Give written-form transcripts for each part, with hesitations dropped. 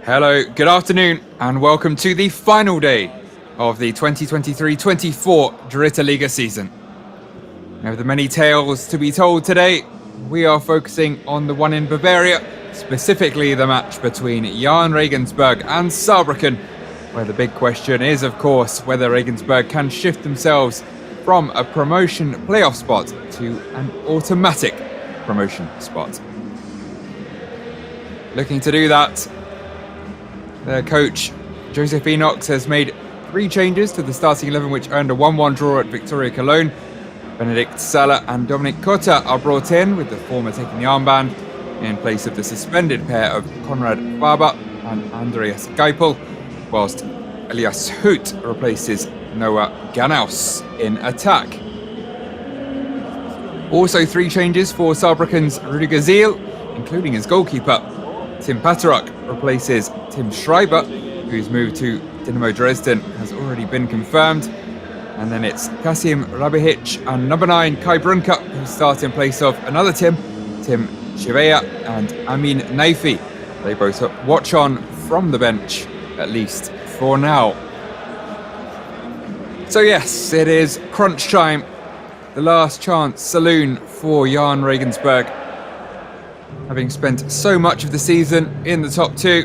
Hello, good afternoon, and welcome to the final day of the 2023-24 Dritte Liga season. Now, with the many tales to be told today, we are focusing on the one in Bavaria, specifically the match between Jahn Regensburg and Saarbrücken, where the big question is, of course, whether Regensburg can shift themselves from a promotion playoff spot to an automatic promotion spot. Looking to do that, their coach, Joseph Enox, has made 3 changes to the starting 11, which earned a 1-1 draw at Victoria Cologne. Benedikt Salah and Dominik Kotter are brought in, with the former taking the armband, in place of the suspended pair of Konrad Faber and Andreas Geipel, whilst Elias Hout replaces Noah Ganaus in attack. Also 3 changes for Saarbrücken's Rüdiger Ziel, including his goalkeeper. Tim Paterok replaces Tim Schreiber, whose move to Dynamo Dresden has already been confirmed. And then it's Kasim Rabihic and number 9 Kai Brunker, who start in place of another Tim Chivea and Amin Naifi. They both watch on from the bench, at least for now. So yes, it is crunch time. The last chance saloon for Jahn Regensburg. Having spent so much of the season in the top 2,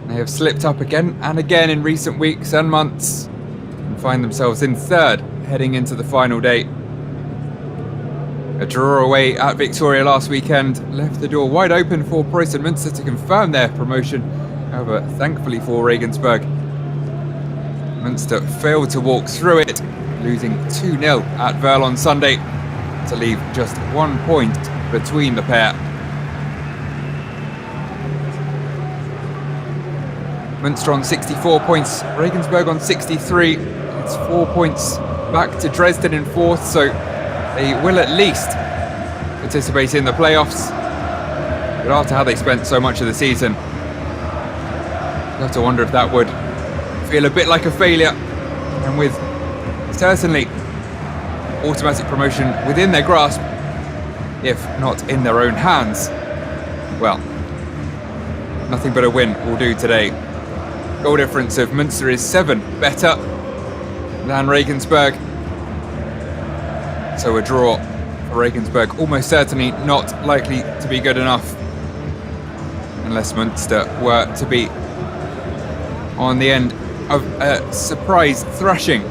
they have slipped up again and again in recent weeks and months and find themselves in 3rd heading into the final day. A draw away at Victoria last weekend left the door wide open for Preußen Münster to confirm their promotion. However, thankfully for Regensburg, Münster failed to walk through it, losing 2-0 at Werl on Sunday to leave just 1 point between the pair. Münster on 64 points, Regensburg on 63. It's 4 points back to Dresden in 4th, so they will at least participate in the playoffs. But after how they spent so much of the season, you have to wonder if that would feel a bit like a failure. And with certainly automatic promotion within their grasp, if not in their own hands, well, nothing but a win will do today. Goal difference of Münster is 7 better than Regensburg. So a draw for Regensburg almost certainly not likely to be good enough, unless Münster were to be on the end of a surprise thrashing.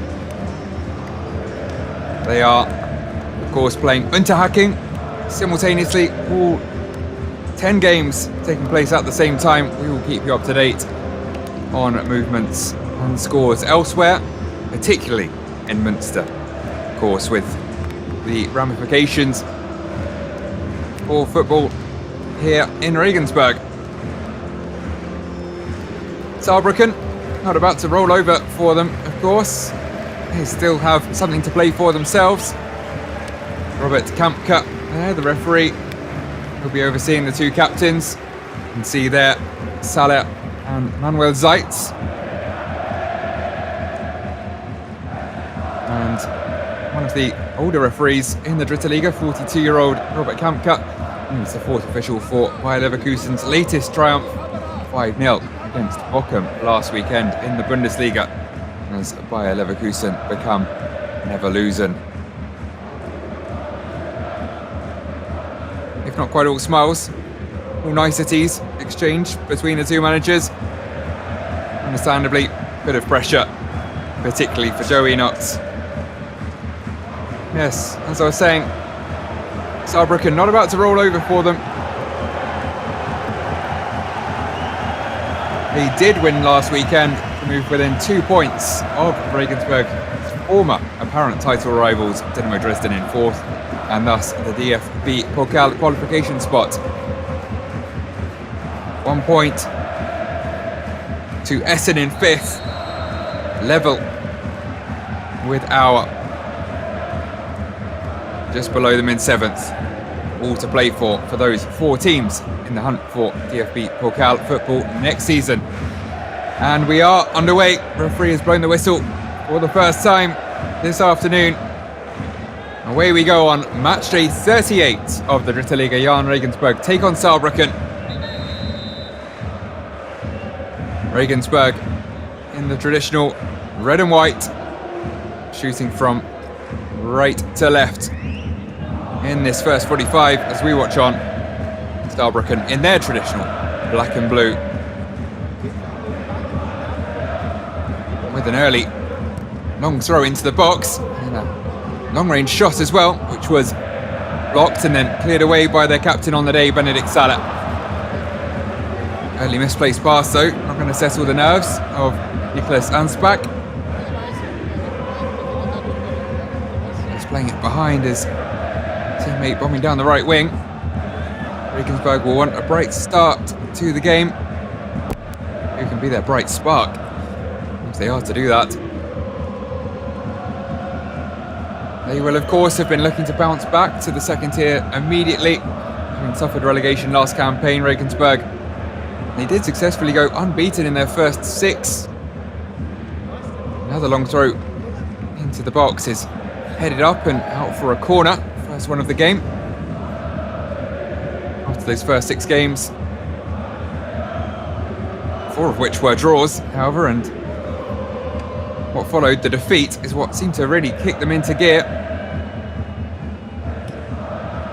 They are, of course, playing Unterhaching simultaneously, all 10 games taking place at the same time. We will keep you up to date on movements and scores elsewhere, particularly in Münster, of course, with the ramifications for football here in Regensburg. Saarbrücken not about to roll over for them, of course. They still have something to play for themselves. Robert Kampka, the referee, will be overseeing the 2 captains. You can see there Salah and Manuel Zeitz. And one of the older referees in the Dritte Liga, 42-year-old Robert Kampka. He's the 4th official for Bayer Leverkusen's latest triumph, 5-0 against Bochum last weekend in the Bundesliga, as Bayer Leverkusen become never losing. If not quite all smiles, all niceties exchanged between the 2 managers. Understandably, a bit of pressure, particularly for Joe Enox. Yes, as I was saying, Saarbrücken not about to roll over for them. They did win last weekend to move within 2 points of Regensburg's former apparent title rivals, Dynamo Dresden in 4th, and thus the DFB Pokal qualification spot. 1 point to Essen in 5th, level with Auer just below them in 7th. All to play for those 4 teams in the hunt for DFB Pokal football next season. And we are underway. Referee has blown the whistle for the first time this afternoon. Away we go on match day 38 of the Dritte Liga. Jahn Regensburg take on Saarbrücken. Regensburg in the traditional red and white, shooting from right to left in this first 45 as we watch on. Saarbrücken in their traditional black and blue, with an early long throw into the box and a long-range shot as well, which was blocked and then cleared away by their captain on the day, Benedikt Salah. Early misplaced pass though, not going to settle the nerves of Niklas Anspach. He's playing it behind his teammate bombing down the right wing. Regensburg will want a bright start to the game. Who can be their bright spark? If they are to do that. They will of course have been looking to bounce back to the second tier immediately, having suffered relegation last campaign, Regensburg. They did successfully go unbeaten in their first 6. Another long throw into the box is headed up and out for a corner. First one of the game. After those first 6 games, 4 of which were draws, however, and what followed the defeat is what seemed to really kick them into gear.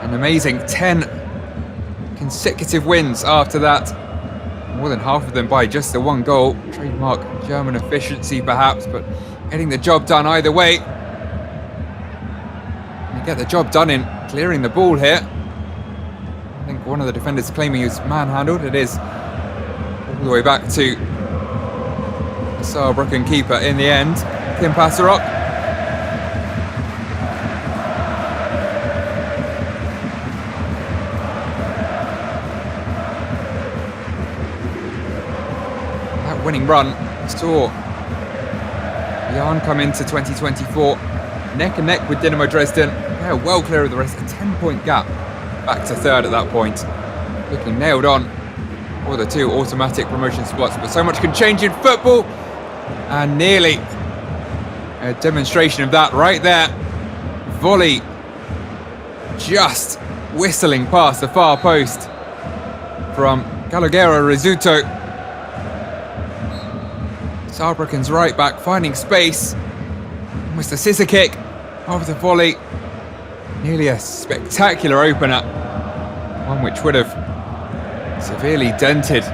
An amazing 10 consecutive wins after that. More than half of them by just the 1 goal. Trademark German efficiency perhaps, but getting the job done either way. They get the job done in clearing the ball here. I think one of the defenders claiming he was manhandled. It is all the way back to the Saarbrücken keeper in the end, Kim Passerok. That winning run saw Jahn come into 2024 neck and neck with Dynamo Dresden. They're well clear of the rest, a 10-point gap back to third at that point. Looking nailed on for the 2 automatic promotion spots, but so much can change in football, and nearly a demonstration of that right there. Volley just whistling past the far post from Calogero Rizzuto. Saarbrücken's right back finding space. Almost a scissor kick of the volley. Nearly a spectacular opener. One which would have severely dented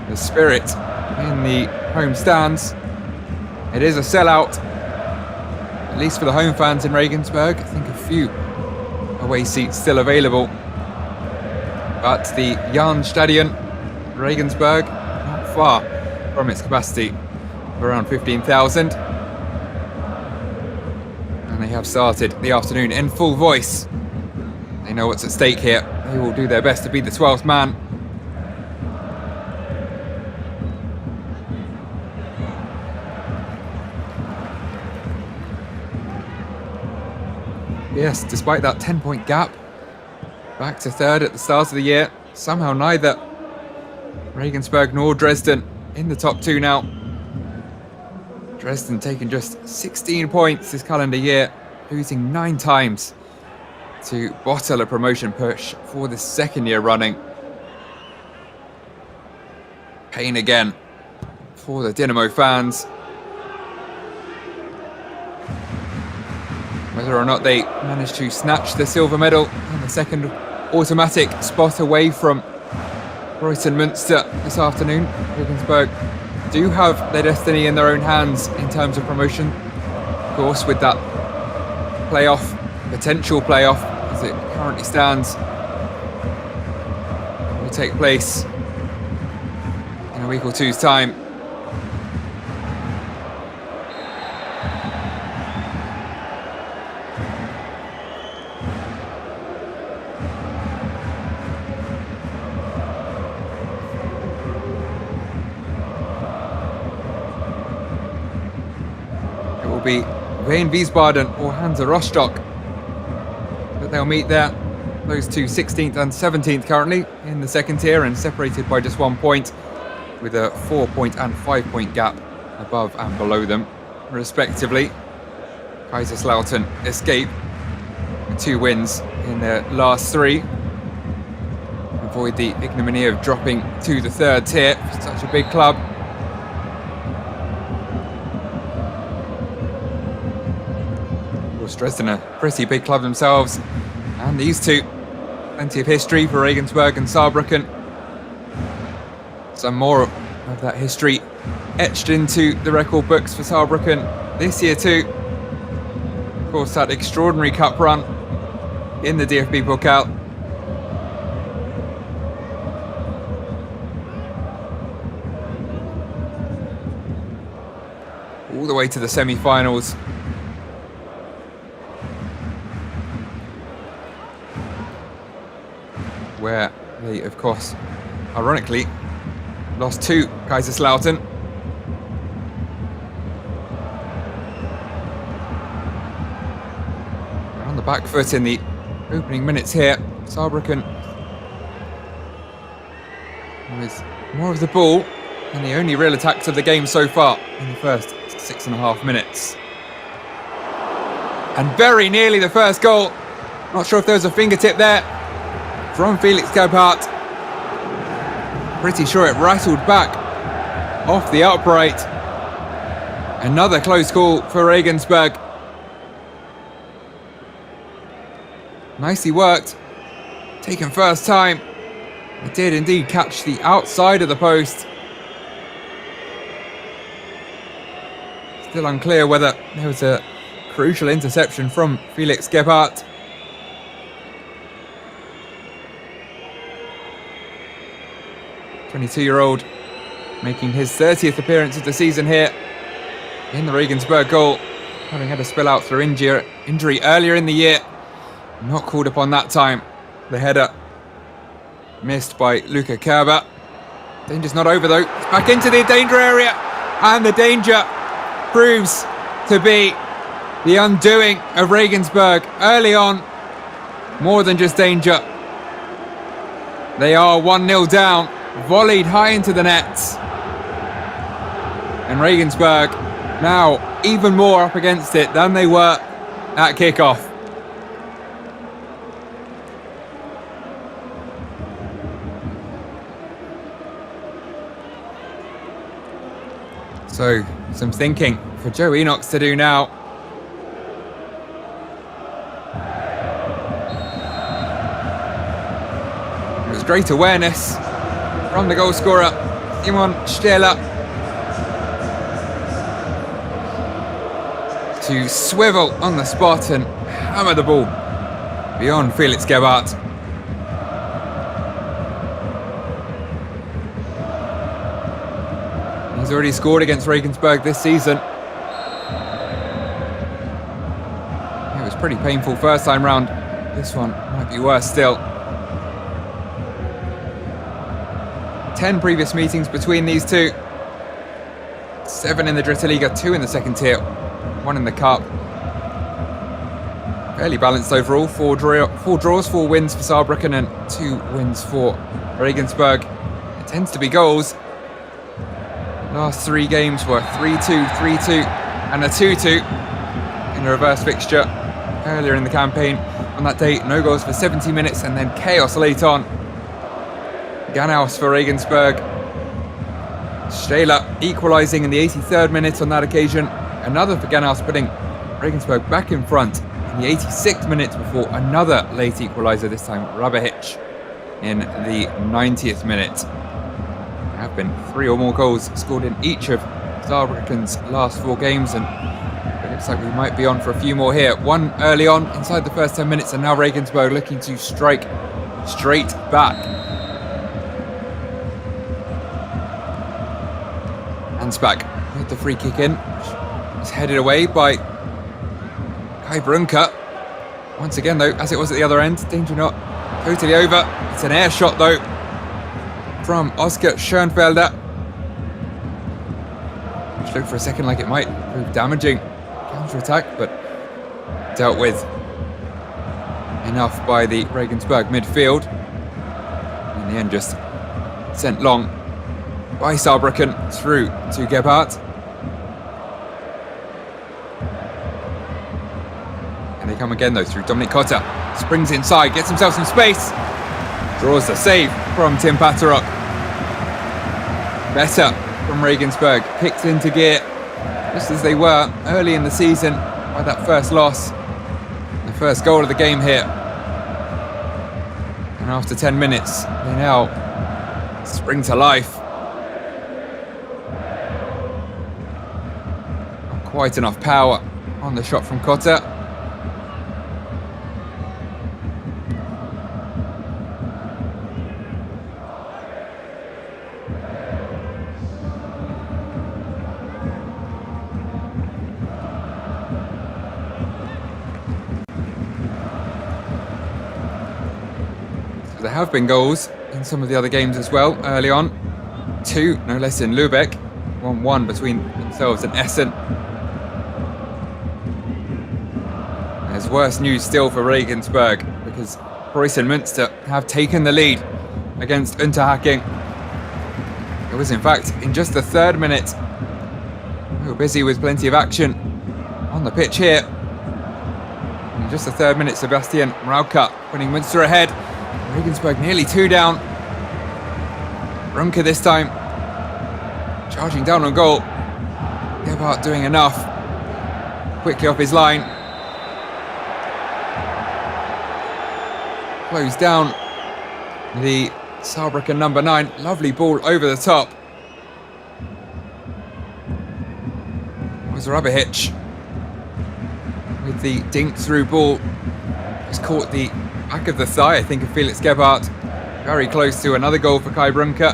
the spirit in the home stands. It is a sellout, at least for the home fans in Regensburg. I think a few away seats still available. But the Jahn Stadion, Regensburg, not far from its capacity of around 15,000. And they have started the afternoon in full voice. They know what's at stake here. They will do their best to be the 12th man. Yes, despite that 10-point gap, back to third at the start of the year, somehow neither Regensburg nor Dresden in the top 2 now. Dresden taking just 16 points this calendar year, losing 9 times to bottle a promotion push for the 2nd year running. Pain again for the Dynamo fans. Whether or not they manage to snatch the silver medal and the 2nd automatic spot away from Preußen Münster this afternoon, Regensburg do have their destiny in their own hands in terms of promotion. Of course, with that potential playoff as it currently stands, will take place in a week or two's time. Be Wien Wiesbaden or Hansa Rostock that they'll meet there. Those 2 16th and 17th currently in the 2nd tier and separated by just 1 point, with a 4-point and 5-point gap above and below them respectively. Kaiserslautern escape with 2 wins in their last 3. And avoid the ignominy of dropping to the third tier for such a big club. Of course, Dresden are a pretty big club themselves, and these two, plenty of history for Regensburg and Saarbrücken. Some more of that history etched into the record books for Saarbrücken this year too. Of course, that extraordinary cup run in the DFB Pokal. All the way to the semi-finals. Where they, of course, ironically, lost to Kaiserslautern. On the back foot in the opening minutes here, Saarbrücken with more of the ball and the only real attacks of the game so far in the first 6.5 minutes. And very nearly the first goal. Not sure if there was a fingertip there from Felix Gebhardt. Pretty sure it rattled back off the upright. Another close call for Regensburg. Nicely worked. Taken first time. It did indeed catch the outside of the post. Still unclear whether there was a crucial interception from Felix Gebhardt. "22-year-old making his 30th appearance of the season here in the Regensburg goal, having had a spill out through injury earlier in the year. Not called upon that time. The header missed by Luca Kerber. Danger's not over though. It's back into the danger area, and the danger proves to be the undoing of Regensburg early on. More than just danger. They are 1-0 down, volleyed high into the nets. And Regensburg now even more up against it than they were at kickoff. So, some thinking for Joe Enochs to do now. It was great awareness from the goal scorer, Simon Stähler, to swivel on the spot and hammer the ball beyond Felix Gebhardt. He's already scored against Regensburg this season. It was pretty painful first time round. This one might be worse still. 10 previous meetings between these two. 7 in the Dritte Liga, 2 in the second tier, 1 in the cup. Fairly balanced overall. 4 draws, 4 wins for Saarbrücken and 2 wins for Regensburg. It tends to be goals. Last 3 games were 3-2, 3-2 and a 2-2 in a reverse fixture earlier in the campaign. On that day, no goals for 70 minutes and then chaos late on. Ganaus for Regensburg. Stähler equalising in the 83rd minute on that occasion. Another for Ganaus, putting Regensburg back in front in the 86th minute before another late equaliser, this time Rabahic in the 90th minute. There have been 3 or more goals scored in each of Saarbrücken's last 4 games, and it looks like we might be on for a few more here. One early on inside the first 10 minutes, and now Regensburg looking to strike straight back. Hansback with the free kick in. It's headed away by Kai Brunker. Once again though, as it was at the other end, danger not totally over. It's an air shot though from Oscar Schönfelder, which looked for a second like it might prove damaging counter-attack, but dealt with enough by the Regensburg midfield. In the end, just sent long by Saarbrücken through to Gebhardt. And they come again though through Dominic Cotta. Springs inside, gets himself some space. Draws the save from Tim Patterrock. Better from Regensburg. Kicked into gear just as they were early in the season by that first loss. The first goal of the game here. And after 10 minutes, they now spring to life. Not quite enough power on the shot from Cotter. There have been goals in some of the other games as well early on. 2, no less, in Lübeck. 1-1 between themselves and Essen. There's worse news still for Regensburg because Preußen Münster have taken the lead against Unterhaching. It was in fact in just the 3rd minute. We were busy with plenty of action on the pitch here. In just the 3rd minute, Sebastian Rauka putting Münster ahead. Regensburg nearly 2 down. Runke this time charging down on goal. Gebhardt doing enough. Quickly off his line. Closed down the Saarbrücken number 9. Lovely ball over the top. It was Rabahich with the dink through ball. Just caught the back of the thigh, I think, of Felix Gebhardt. Very close to another goal for Kai Brunke.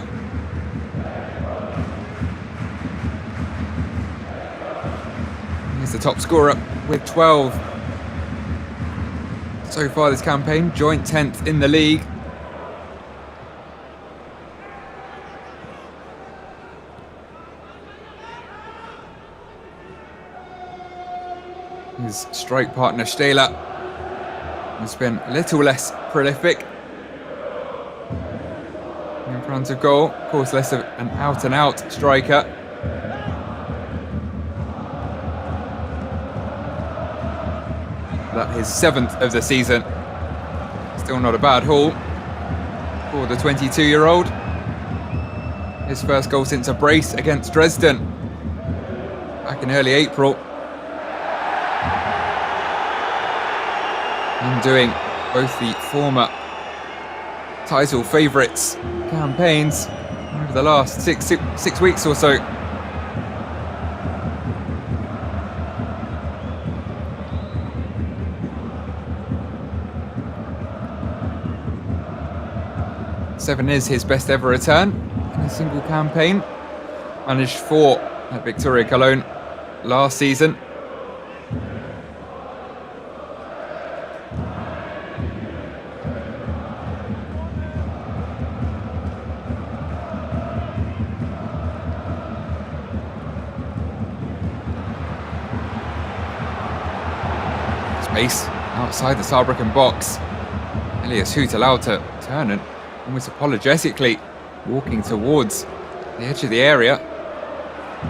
He's the top scorer with 12 so far this campaign, joint 10th in the league. His strike partner Stehler has been a little less prolific in front of goal. Of course, less of an out-and-out striker. That is 7th of the season. Still not a bad haul for the 22-year-old. His first goal since a brace against Dresden back in early April. And doing both the former title favourites campaigns over the last six weeks or so. Seven is his best ever return in a single campaign. Managed 4 at Victoria Cologne last season. Space outside the Saarbrücken box. Elias Hoot allowed to turn and almost apologetically walking towards the edge of the area.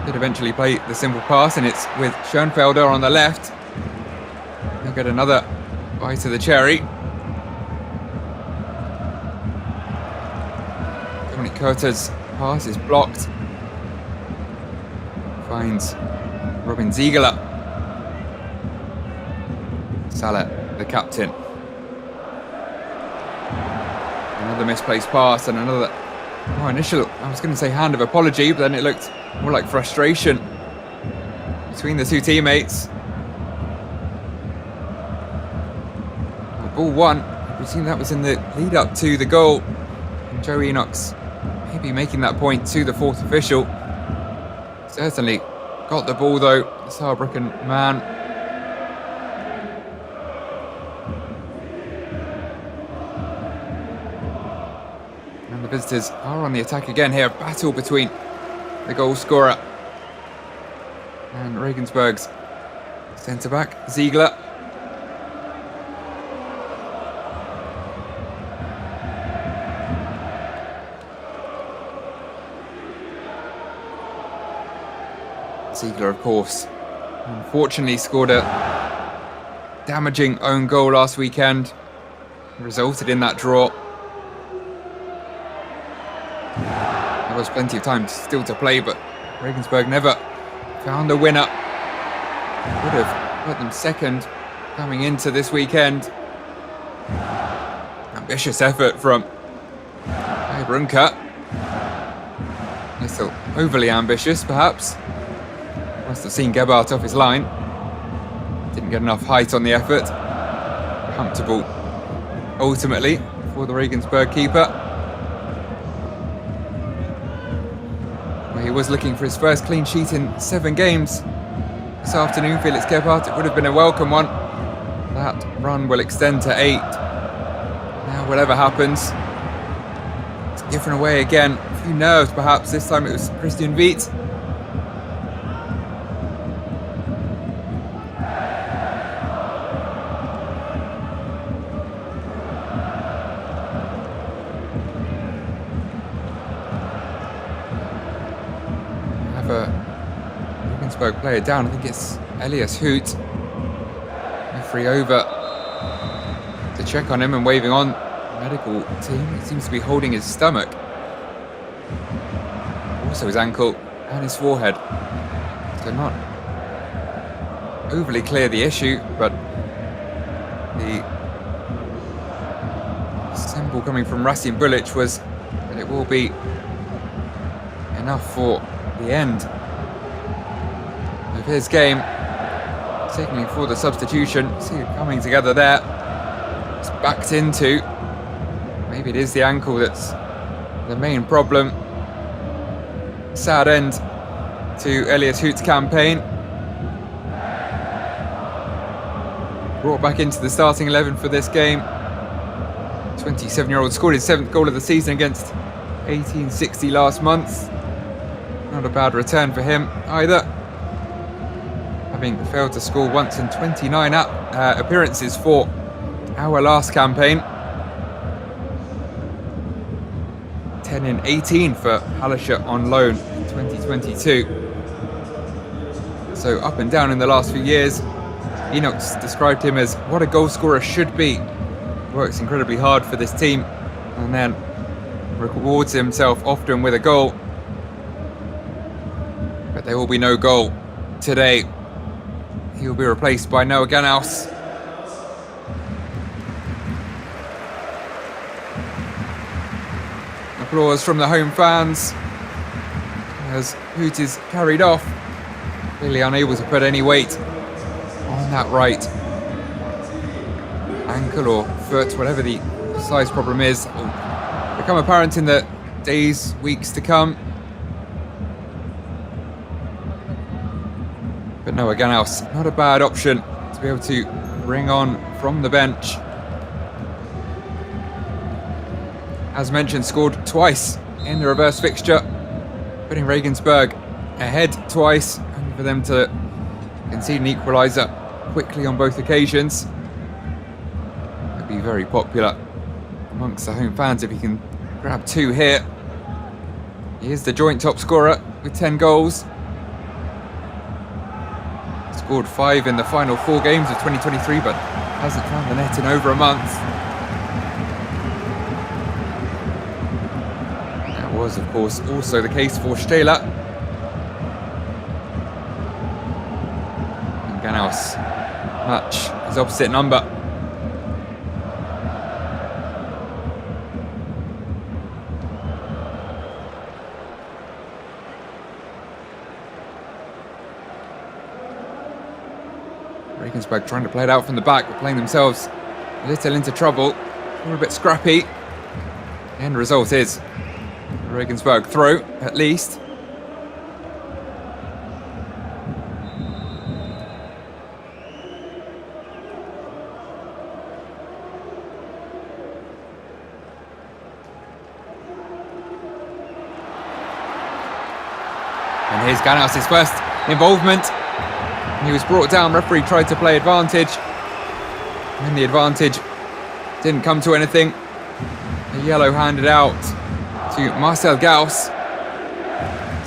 Did eventually play the simple pass, and it's with Schoenfelder on the left. He'll get another bite of the cherry. Dominic Kurter's pass is blocked. Finds Robin Ziegler. Salah, the captain. Another misplaced pass and another initial, I was going to say hand of apology, but then it looked more like frustration between the two teammates. Ball 1, I presume that was in the lead up to the goal. And Joe Enochs maybe making that point to the 4th official. Certainly got the ball though, the Saarbrücken man. The visitors are on the attack again here. A battle between the goal scorer and Regensburg's centre-back, Ziegler. Ziegler, of course, unfortunately scored a damaging own goal last weekend. Resulted in that draw. was plenty of time still to play, but Regensburg never found a winner. Would have put them second coming into this weekend. Ambitious effort from Saarbrücken. A little overly ambitious, perhaps. Must have seen Gebhardt off his line. Didn't get enough height on the effort. Comfortable, ultimately, for the Regensburg keeper. Well, he was looking for his first clean sheet in 7 games. This afternoon, Felix Gebhardt, it would have been a welcome one. That run will extend to 8. Now, whatever happens, it's given away again. A few nerves, perhaps. This time it was Christian Wiet. Have a Regensburg player down. I think it's Elias Hoot. Referee over to check on him and waving on the medical team. He seems to be holding his stomach, also his ankle and his forehead. So not overly clear the issue, but the symbol coming from Rasim Bulic was that it will be enough for the end of his game. Taking for the substitution. See it coming together there. It's backed into. Maybe it is the ankle that's the main problem. Sad end to Elias Hoot's campaign. Brought back into the starting 11 for this game. 27-year-old scored his 7th goal of the season against 1860 last month. Not a bad return for him either, having failed to score once in 29 appearances for our last campaign. 10 in 18 for Hallescher on loan in 2022. So up and down in the last few years. Enox described him as what a goal scorer should be. Works incredibly hard for this team and then rewards himself often with a goal. But there will be no goal today. He will be replaced by Noah Ganaus. Applause from the home fans as Hoot is carried off, clearly unable to put any weight on that right ankle or foot, whatever the precise problem is. It will become apparent in the days, weeks to come. But Noah Ganaus, not a bad option to be able to bring on from the bench. As mentioned, scored twice in the reverse fixture, putting Regensburg ahead twice, only for them to concede an equaliser quickly on both occasions. It'd be very popular amongst the home fans if he can grab 2 here. He is the joint top scorer with 10 goals. Scored 5 in the final 4 games of 2023, but hasn't found the net in over a month. That was, of course, also the case for Stehler. And Ganaus match his opposite number. Regensburg trying to play it out from the back, but playing themselves a little into trouble. We're a bit scrappy. The end result is a Regensburg throw, at least. And here's Ganaus' first involvement. He was brought down, referee tried to play advantage. And the advantage didn't come to anything. A yellow handed out to Marcel Gauss.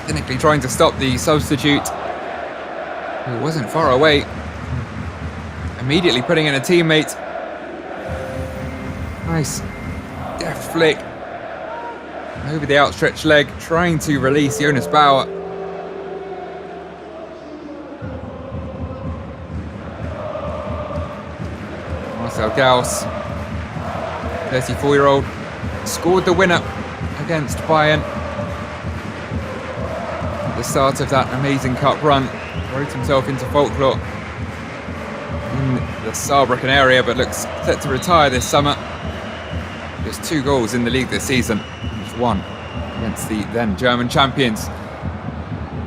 Cynically trying to stop the substitute, who wasn't far away. Immediately putting in a teammate. Nice deft flick over the outstretched leg, trying to release Jonas Bauer. Marcel Gauss, 34-year-old, scored the winner against Bayern at the start of that amazing cup run. Wrote himself into folklore in the Saarbrücken area, but looks set to retire this summer. Just 2 goals in the league this season, just 1 against the then German champions.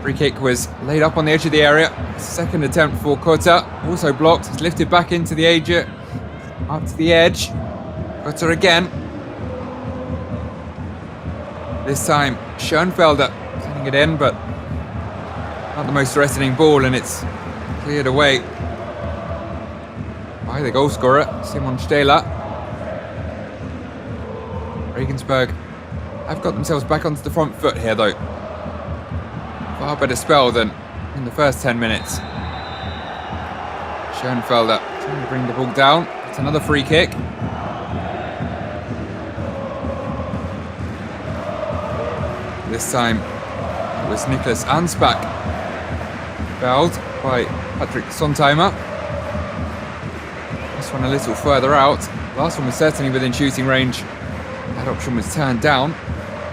Free kick was laid up on the edge of the area. Second attempt for Kotter, also blocked. It's lifted back into the edge, up to the edge. Kotter again. This time Schoenfelder sending it in, but not the most threatening ball, and it's cleared away by the goalscorer, Simon Stehler. Regensburg have got themselves back onto the front foot here, though. Far better spell than in the first 10 minutes. Schoenfelder trying to bring the ball down. It's another free kick. This time it was Niklas Ansbach, fouled by Patrick Sontheimer. This one a little further out. Last one was certainly within shooting range. That option was turned down.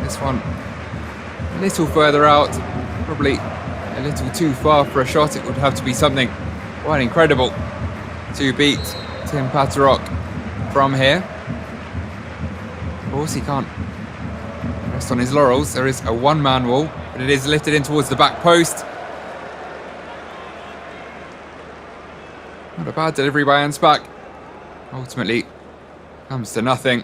This one a little further out. Probably a little too far for a shot. It would have to be something quite incredible to beat Tim Paterok from here. Of course, he can't rest on his laurels. There is a one-man wall, but it is lifted in towards the back post. Not a bad delivery by Ansbach. Ultimately, comes to nothing.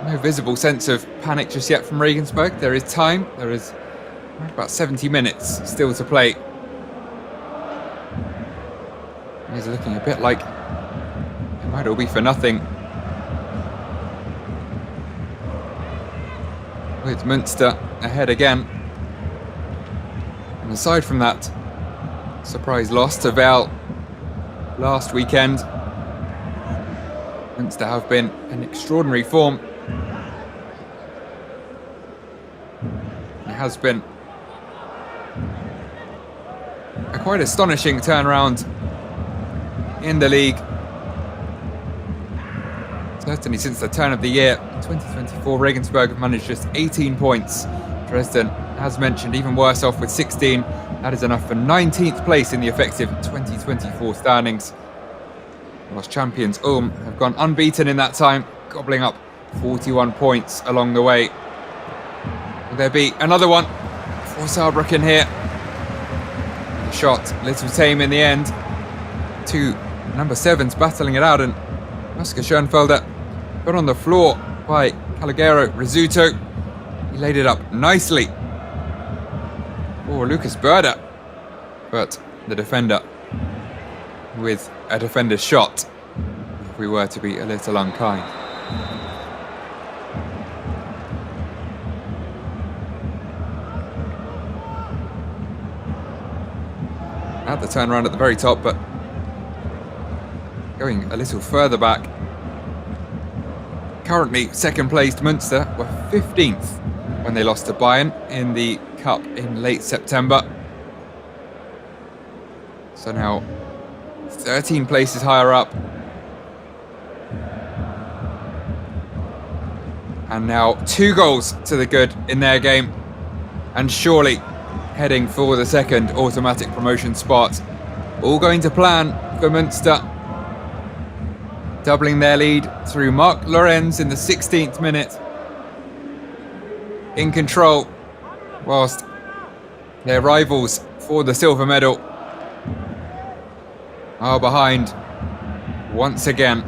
No visible sense of panic just yet from Regensburg. There is time. There is about 70 minutes still to play. It's looking a bit like it might all be for nothing, with Münster ahead again. And aside from that surprise loss to Werl last weekend, Münster have been in extraordinary form. It has been a quite astonishing turnaround in the league. Certainly since the turn of the year, 2024, Regensburg have managed just 18 points. Dresden, as mentioned, even worse off with 16. That is enough for 19th place in the effective 2024 standings. Whilst champions Ulm have gone unbeaten in that time, gobbling up 41 points along the way. Will there be another one for Saarbrücken here? The shot, little tame in the end. 2 number 7s battling it out, and Oskar Schoenfelder put on the floor by Calogero Rizzuto. He laid it up nicely for Lucas Börder, but the defender with a defender's shot, if we were to be a little unkind. At the turnaround at the very top, but going a little further back. Currently second placed Münster were 15th when they lost to Bayern in the Cup in late September. So now 13 places higher up. And now 2 goals to the good in their game. And surely heading for the second automatic promotion spot. All going to plan for Münster. Doubling their lead through Marc Lorenz in the 16th minute. In control, whilst their rivals for the silver medal are behind once again.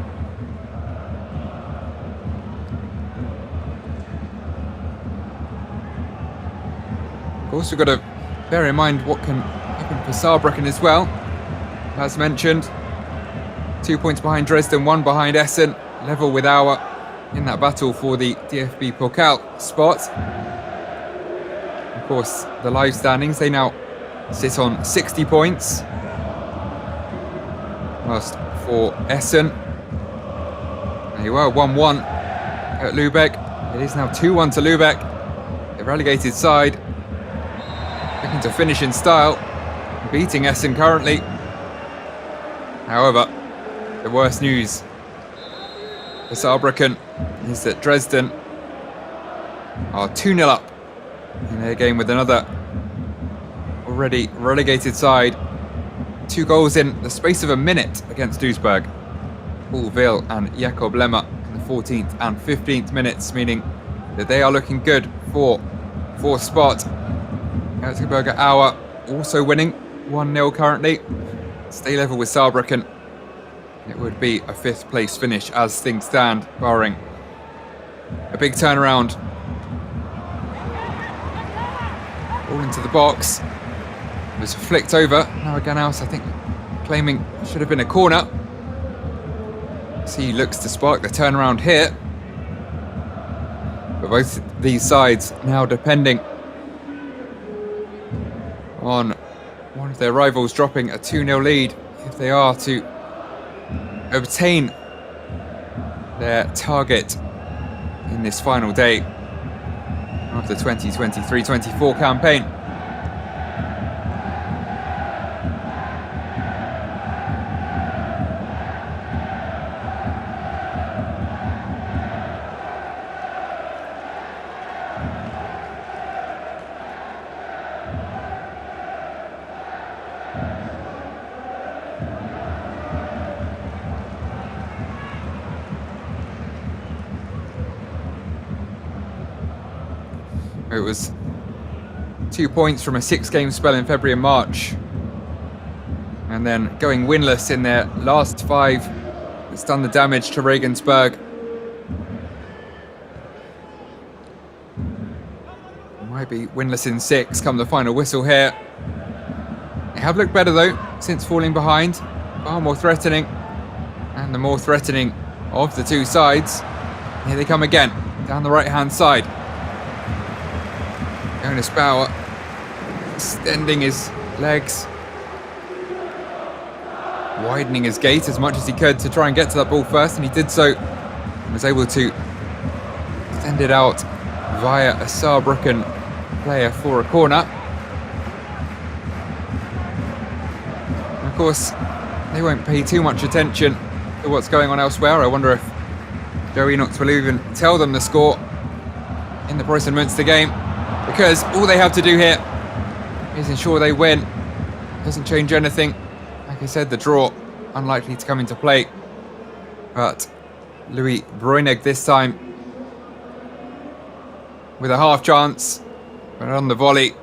Of course, we've got to bear in mind what can happen for Saarbrücken as well. As mentioned, 2 points behind Dresden, 1 behind Essen, level with Auer in that battle for the DFB Pokal spot. Of course, the live standings, they now sit on 60 points. Whilst for Essen, they were 1-1 at Lübeck. It is now 2-1 to Lübeck, the relegated side, looking to finish in style, beating Essen currently. However, the worst news for Saarbrücken is that Dresden are 2-0 up in their game with another already relegated side. 2 goals in the space of a minute against Duisburg. Paul Will and Jakob Lemmer in the 14th and 15th minutes, meaning that they are looking good for 4th spot. Erzgebirge Aue also winning 1-0 currently. Stay level with Saarbrücken. It would be a 5th place finish as things stand, barring a big turnaround. All into the box. It was flicked over. Now Ganaus, I think, claiming it should have been a corner. So he looks to spark the turnaround here. But both these sides now depending on one of their rivals dropping a 2-0 lead if they are to obtain their target in this final day of the 2023-24 campaign. It was 2 points from a 6-game spell in February and March, and then going winless in their last 5. It's done the damage to Regensburg. Might be winless in 6 come the final whistle here. They have looked better though since falling behind, far more threatening, and the more threatening of the 2 sides. Here they come again down the right hand side. Jonas Bauer extending his legs, widening his gait as much as he could to try and get to that ball first, and he did so. He was able to send it out via a Saarbrücken player for a corner. And of course, they won't pay too much attention to what's going on elsewhere. I wonder if Joey Knox will even tell them the score in the Preußen Münster game, because all they have to do here is ensure they win. Doesn't change anything. Like I said, the draw unlikely to come into play, but Louis Bruyneg this time with a half chance, but on the volley,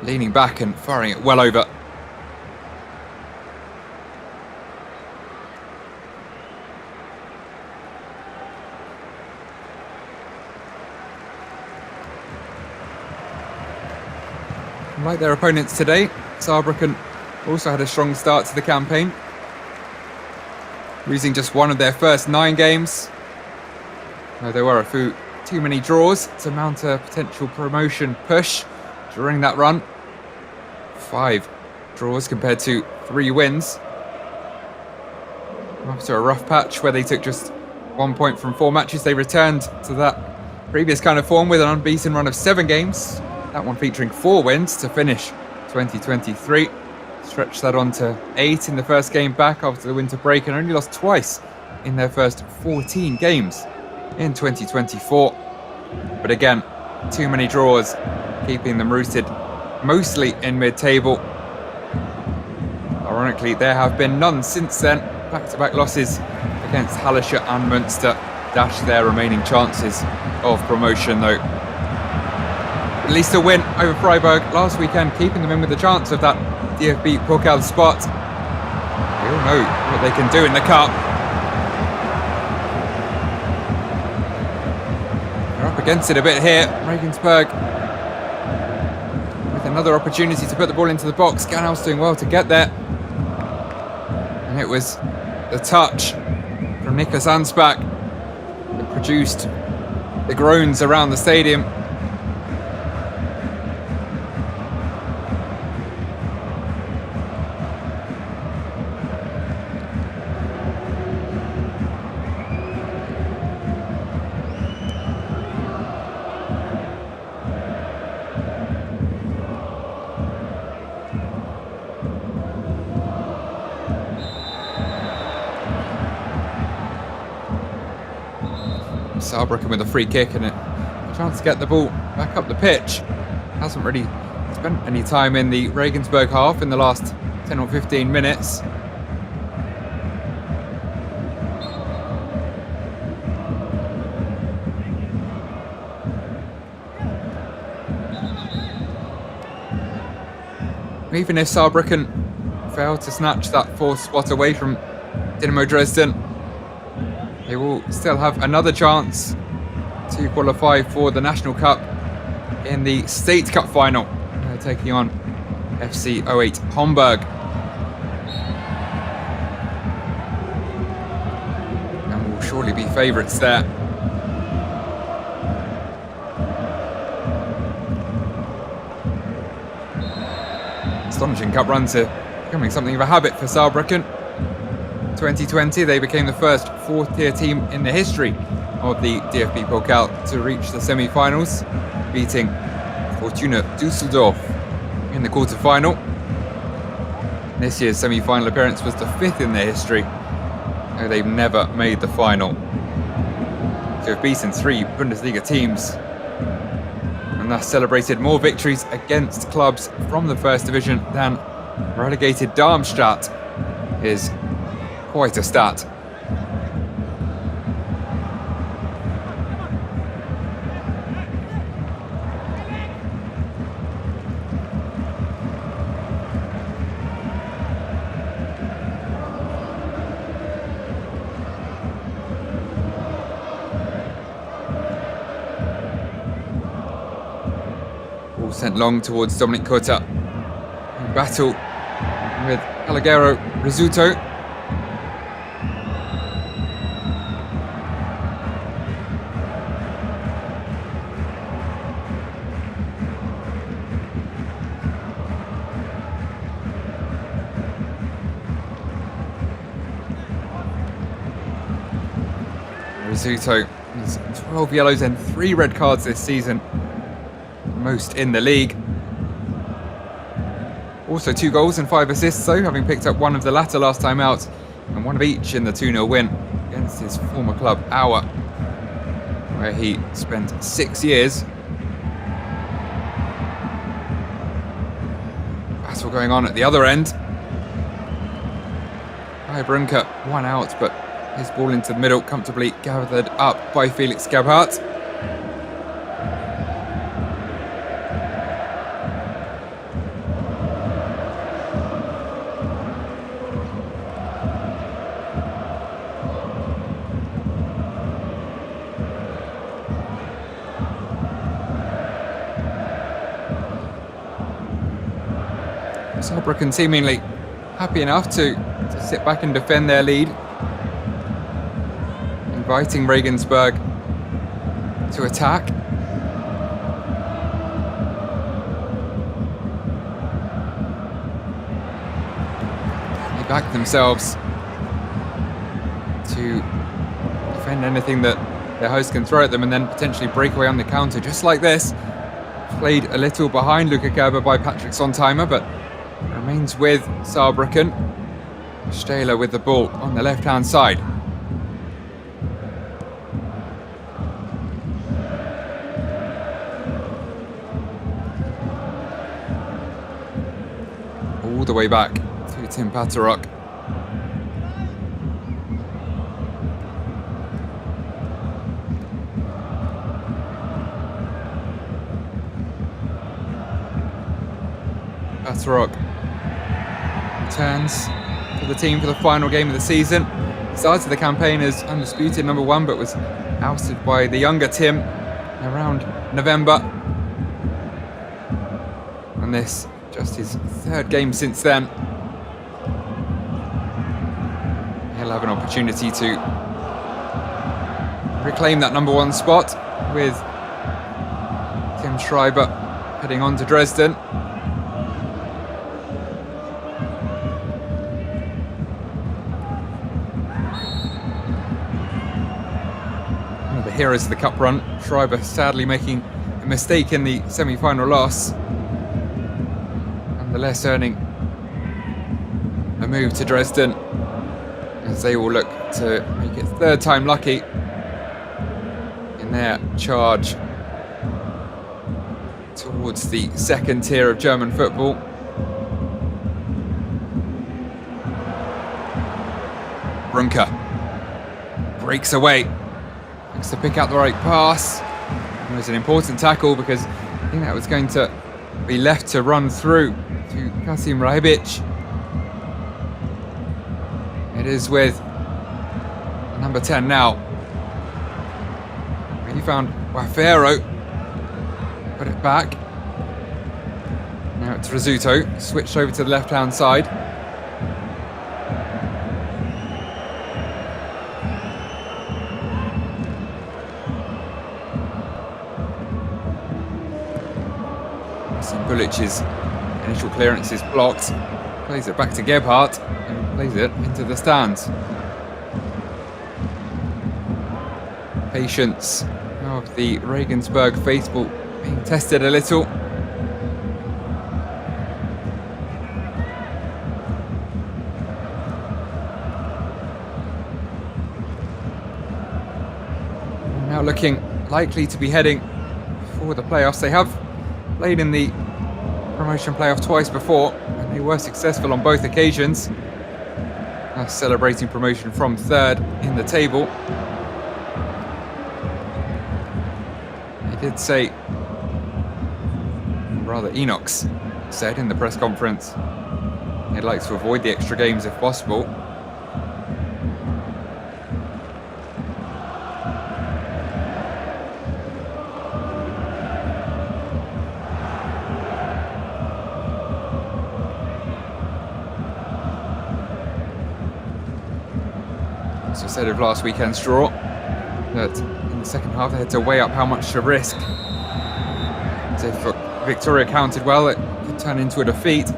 leaning back and firing it well over. Like their opponents today, Saarbrücken also had a strong start to the campaign, losing just 1 of their first 9 games. There were a few too many draws to mount a potential promotion push during that run. 5 draws compared to 3 wins. After a rough patch where they took just 1 point from 4 matches, they returned to that previous kind of form with an unbeaten run of 7 games. That one featuring 4 wins to finish 2023. Stretched that on to 8 in the first game back after the winter break, and only lost twice in their first 14 games in 2024. But again, too many draws, keeping them rooted mostly in mid-table. Ironically, there have been none since then. Back-to-back losses against Hallische and Münster dash their remaining chances of promotion though. At least a win over Freiburg last weekend, keeping them in with a chance of that DFB Pokal spot. We all know what they can do in the cup. They're up against it a bit here. Regensburg with another opportunity to put the ball into the box. Ganaus doing well to get there. And it was the touch from Niklas Ansbach that produced the groans around the stadium. Saarbrücken with a free kick and a chance to get the ball back up the pitch. Hasn't really spent any time in the Regensburg half in the last 10 or 15 minutes. Even if Saarbrücken failed to snatch that fourth spot away from Dynamo Dresden, they will still have another chance to qualify for the National Cup in the State Cup final, taking on FC 08 Homburg. And will surely be favourites there. Astonishing cup run to becoming something of a habit for Saarbrücken. 2020, they became the first fourth-tier team in the history of the DFB Pokal to reach the semi-finals, beating Fortuna Düsseldorf in the quarter-final. This year's semi-final appearance was the fifth in their history, though they've never made the final. To have beaten three Bundesliga teams and thus celebrated more victories against clubs from the first division than relegated Darmstadt is quite a stat. Ball sent long towards Dominic Kutter. In battle with Calogero Rizzuto. Rizzuto has 12 yellows and 3 red cards this season, most in the league. Also 2 goals and 5 assists though, having picked up one of the latter last time out and one of each in the 2-0 win against his former club Auer, where he spent 6 years. Battle going on at the other end. Saarbrücken one out, but his ball into the middle, comfortably gathered up by Felix Gebhardt. Saarbrücken seemingly happy enough to sit back and defend their lead, inviting Regensburg to attack. They back themselves to defend anything that their host can throw at them and then potentially break away on the counter, just like this. Played a little behind Luca Gerber by Patrick Sontheimer, but remains with Saarbrücken. Stahler with the ball on the left-hand side. All the way back to Tim Paterok. Paterok returns for the team for the final game of the season. Started the campaign as undisputed number 1, but was ousted by the younger Tim around November. And this just his 3rd game since then. He'll have an opportunity to reclaim that number 1 spot with Tim Schreiber heading on to Dresden. Heroes of the cup run. Schreiber sadly making a mistake in the semi-final loss, nonetheless earning a move to Dresden as they will look to make it 3rd time lucky in their charge towards the second tier of German football. Brunker breaks away, looks to pick out the right pass. It was an important tackle because I think that was going to be left to run through to Kasim Rahibic. It is with number 10 now. He found Wafero. Put it back. Now it's Rizzuto. Switched over to the left-hand side. Bulic's initial clearance is blocked. Plays it back to Gebhardt and plays it into the stands. Patience of the Regensburg faithful being tested a little. Now looking likely to be heading for the playoffs. They have played in the promotion playoff twice before, and they were successful on both occasions. Now celebrating promotion from third in the table. He did say, rather Enox said in the press conference, they'd like to avoid the extra games if possible. So said of last weekend's draw that in the second half they had to weigh up how much to risk. So if Victoria counted well, it could turn into a defeat.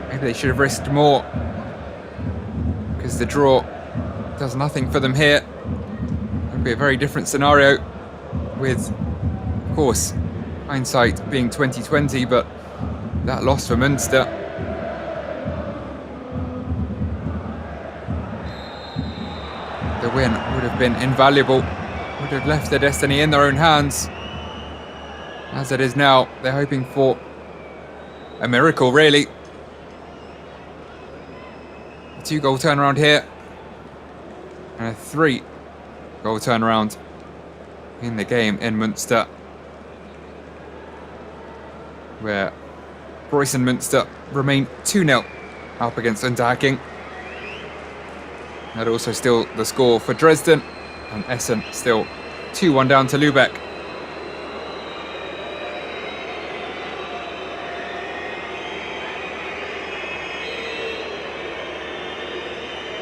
Maybe they should have risked more, because the draw does nothing for them here. It would be a very different scenario with, of course, hindsight being 2020, but that loss for Münster. The win would have been invaluable, would have left their destiny in their own hands. As it is now, they're hoping for a miracle, really. A 2-goal turnaround here, and a 3-goal turnaround in the game in Münster, where Preußen Münster remain 2-0 up against Unterhaching. That also still the score for Dresden, and Essen still 2-1 down to Lübeck.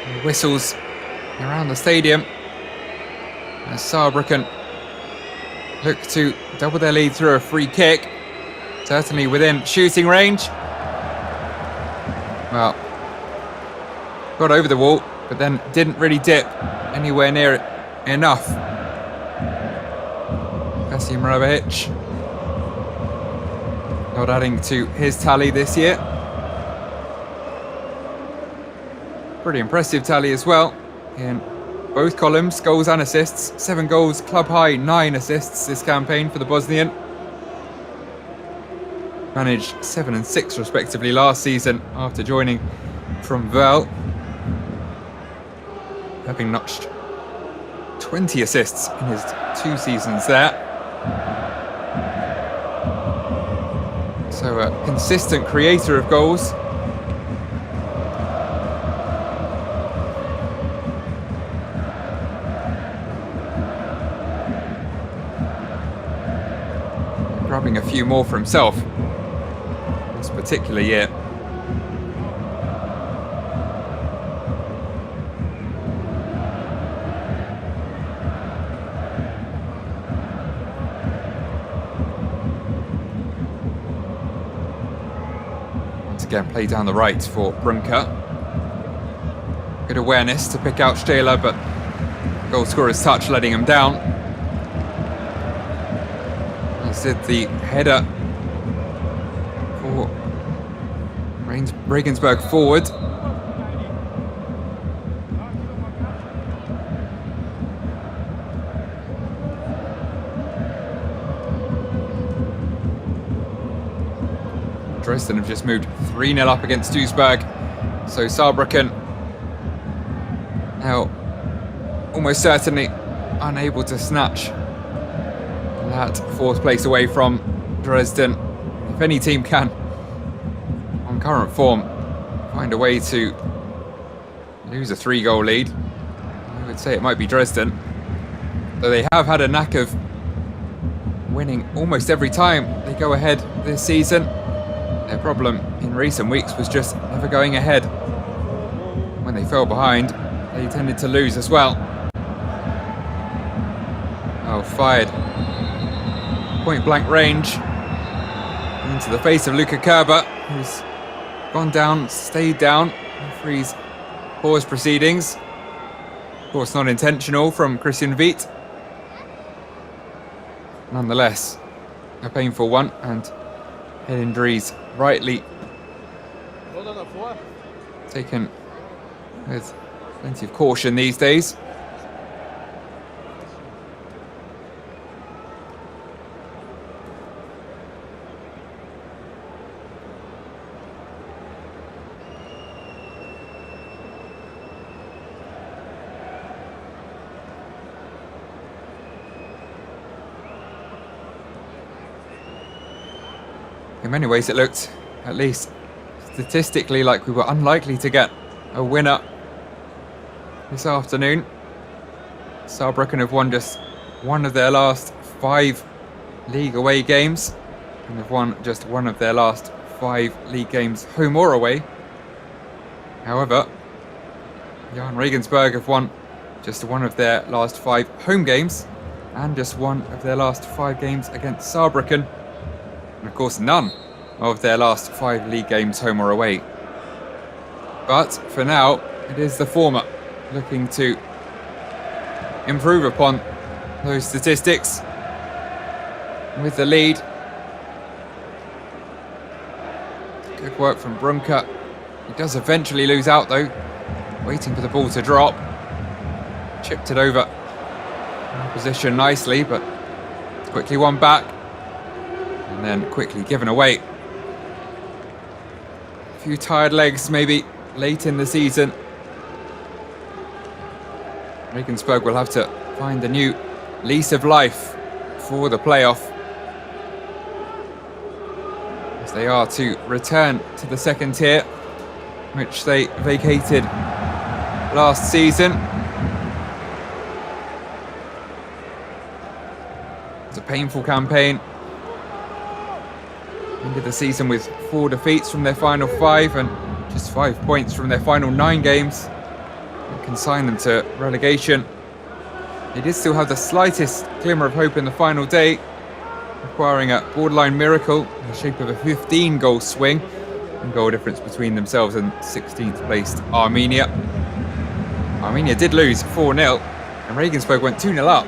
And whistles around the stadium as Saarbrücken look to double their lead through a free kick, certainly within shooting range. Well, got over the wall, but then didn't really dip anywhere near it enough. Kasim Rahibic not adding to his tally this year. Pretty impressive tally as well in both columns, goals and assists. 7 goals, club high, 9 assists this campaign for the Bosnian. Managed 7 and 6 respectively last season after joining from Werl, having notched 20 assists in his 2 seasons there. So a consistent creator of goals. Grabbing a few more for himself this particular year. Again, play down the right for Brunker. Good awareness to pick out Stehler, but goal scorer's touch letting him down. As did the header for Regensburg forward. Dresden have just moved 3-0 up against Duisburg. So Saarbrücken now almost certainly unable to snatch that fourth place away from Dresden. If any team can, on current form, find a way to lose a 3-goal lead, I would say it might be Dresden. Though they have had a knack of winning almost every time they go ahead this season. Their problem in recent weeks was just never going ahead. When they fell behind, they tended to lose as well. Oh, fired. Point blank range into the face of Luca Kerber, who's gone down, stayed down. Referees paused proceedings. Of course, not intentional from Christian Wiet. Nonetheless, a painful one, and head injuries rightly taken with plenty of caution these days. In many ways it looked, at least statistically, like we were unlikely to get a winner this afternoon. Saarbrücken have won just one of their last 5 league away games, and have won just one of their last 5 league games home or away. However, Jahn Regensburg have won just one of their last 5 home games, and just one of their last 5 games against Saarbrücken. And of course, none of their last 5 league games home or away. But for now, it is the former looking to improve upon those statistics with the lead. Good work from Brunker. He does eventually lose out though, waiting for the ball to drop. Chipped it over in position nicely, but quickly won back. And then quickly given away. A few tired legs maybe late in the season. Regensburg will have to find a new lease of life for the playoff, as they are to return to the second tier, which they vacated last season. It's a painful campaign. Ended the season with 4 defeats from their final 5 and just 5 points from their final 9 games. It consigned them to relegation. They did still have the slightest glimmer of hope in the final day, requiring a borderline miracle in the shape of a 15-goal swing and goal difference between themselves and 16th placed Arminia. Arminia did lose 4-0 and Regensburg went 2-0 up,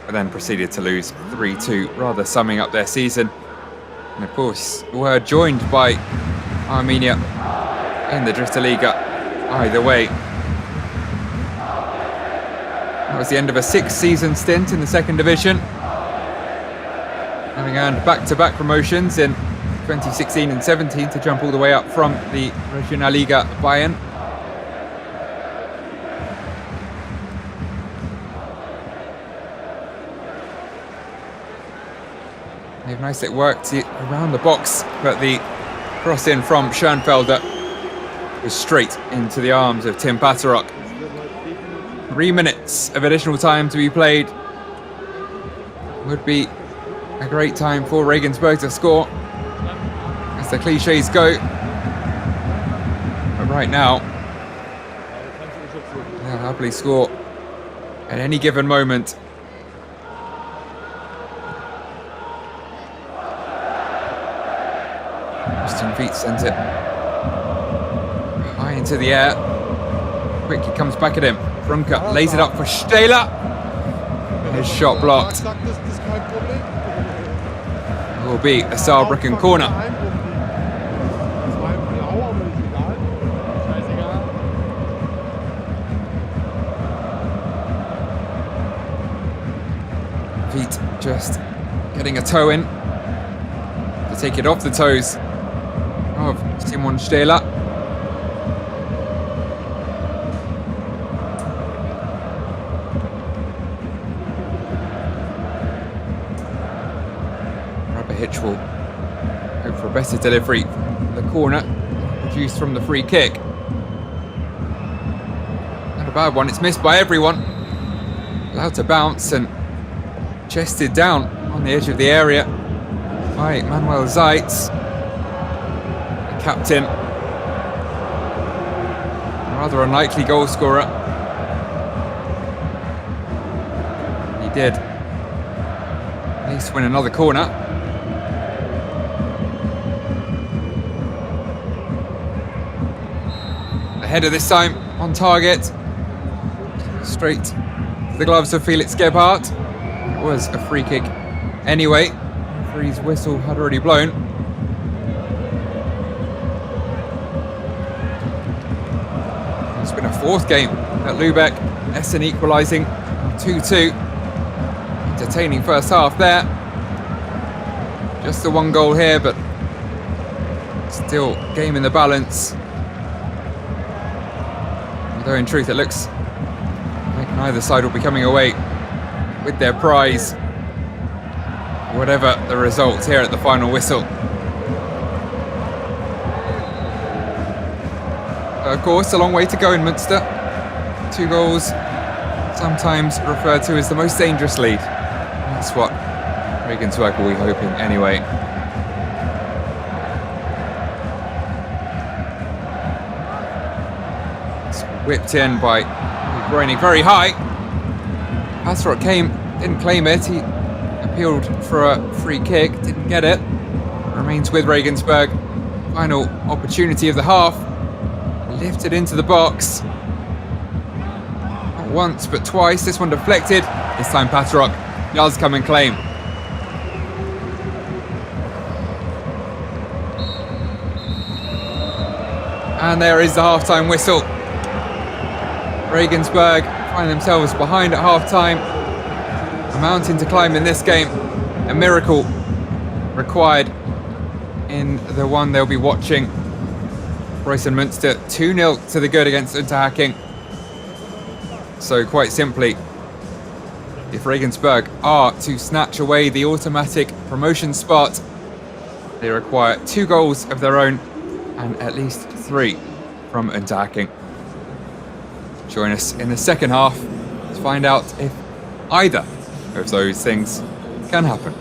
but then proceeded to lose 3-2, rather summing up their season. And of course, were joined by Arminia in the Dritte Liga either way. That was the end of a 6-season stint in the second division, having earned back-to-back promotions in 2016 and 17 to jump all the way up from the Regionalliga Bayern. They've nicely worked it around the box, but the cross in from Schoenfelder was straight into the arms of Tim Paterok. 3 minutes of additional time to be played. Would be a great time for Regensburg to score, as the cliches go. But right now, they'll happily score at any given moment. Christian Wiet sends it high into the air. Quickly comes back at him. Brunker lays it up for Stahler. His shot blocked. It will be a Saarbrücken corner. Wiet just getting a toe in to take it off the toes of Simon Stehler. Hitch will hope for a better delivery. The corner produced from the free kick. Not a bad one. It's missed by everyone. Allowed to bounce and chested down on the edge of the area by Manuel Zeitz, the captain. A rather unlikely goal scorer. He did at least win another corner. Header this time on target, straight to the gloves of Felix Gebhardt. It was a free kick anyway. The referee's whistle had already blown. It's been a fourth game at Lübeck. Essen equalising 2-2. Entertaining first half there. Just the one goal here, but still game in the balance. Though in truth it looks like neither side will be coming away with their prize, whatever the result here at the final whistle. Of course, a long way to go in Münster. 2 goals, sometimes referred to as the most dangerous lead. That's what Regensburg will be hoping anyway. Whipped in by Groening very high. Pasrock didn't claim it. He appealed for a free kick, didn't get it. Remains with Regensburg. Final opportunity of the half. Lifted into the box. Not once, but twice. This one deflected. This time Pasrock does come and claim. And there is the half-time whistle. Regensburg find themselves behind at half-time. A mountain to climb in this game. A miracle required in the one they'll be watching. Preußen Münster 2-0 to the good against Unterhaching. So quite simply, if Regensburg are to snatch away the automatic promotion spot, they require 2 goals of their own and at least 3 from Unterhaching. Join us in the second half to find out if either of those things can happen.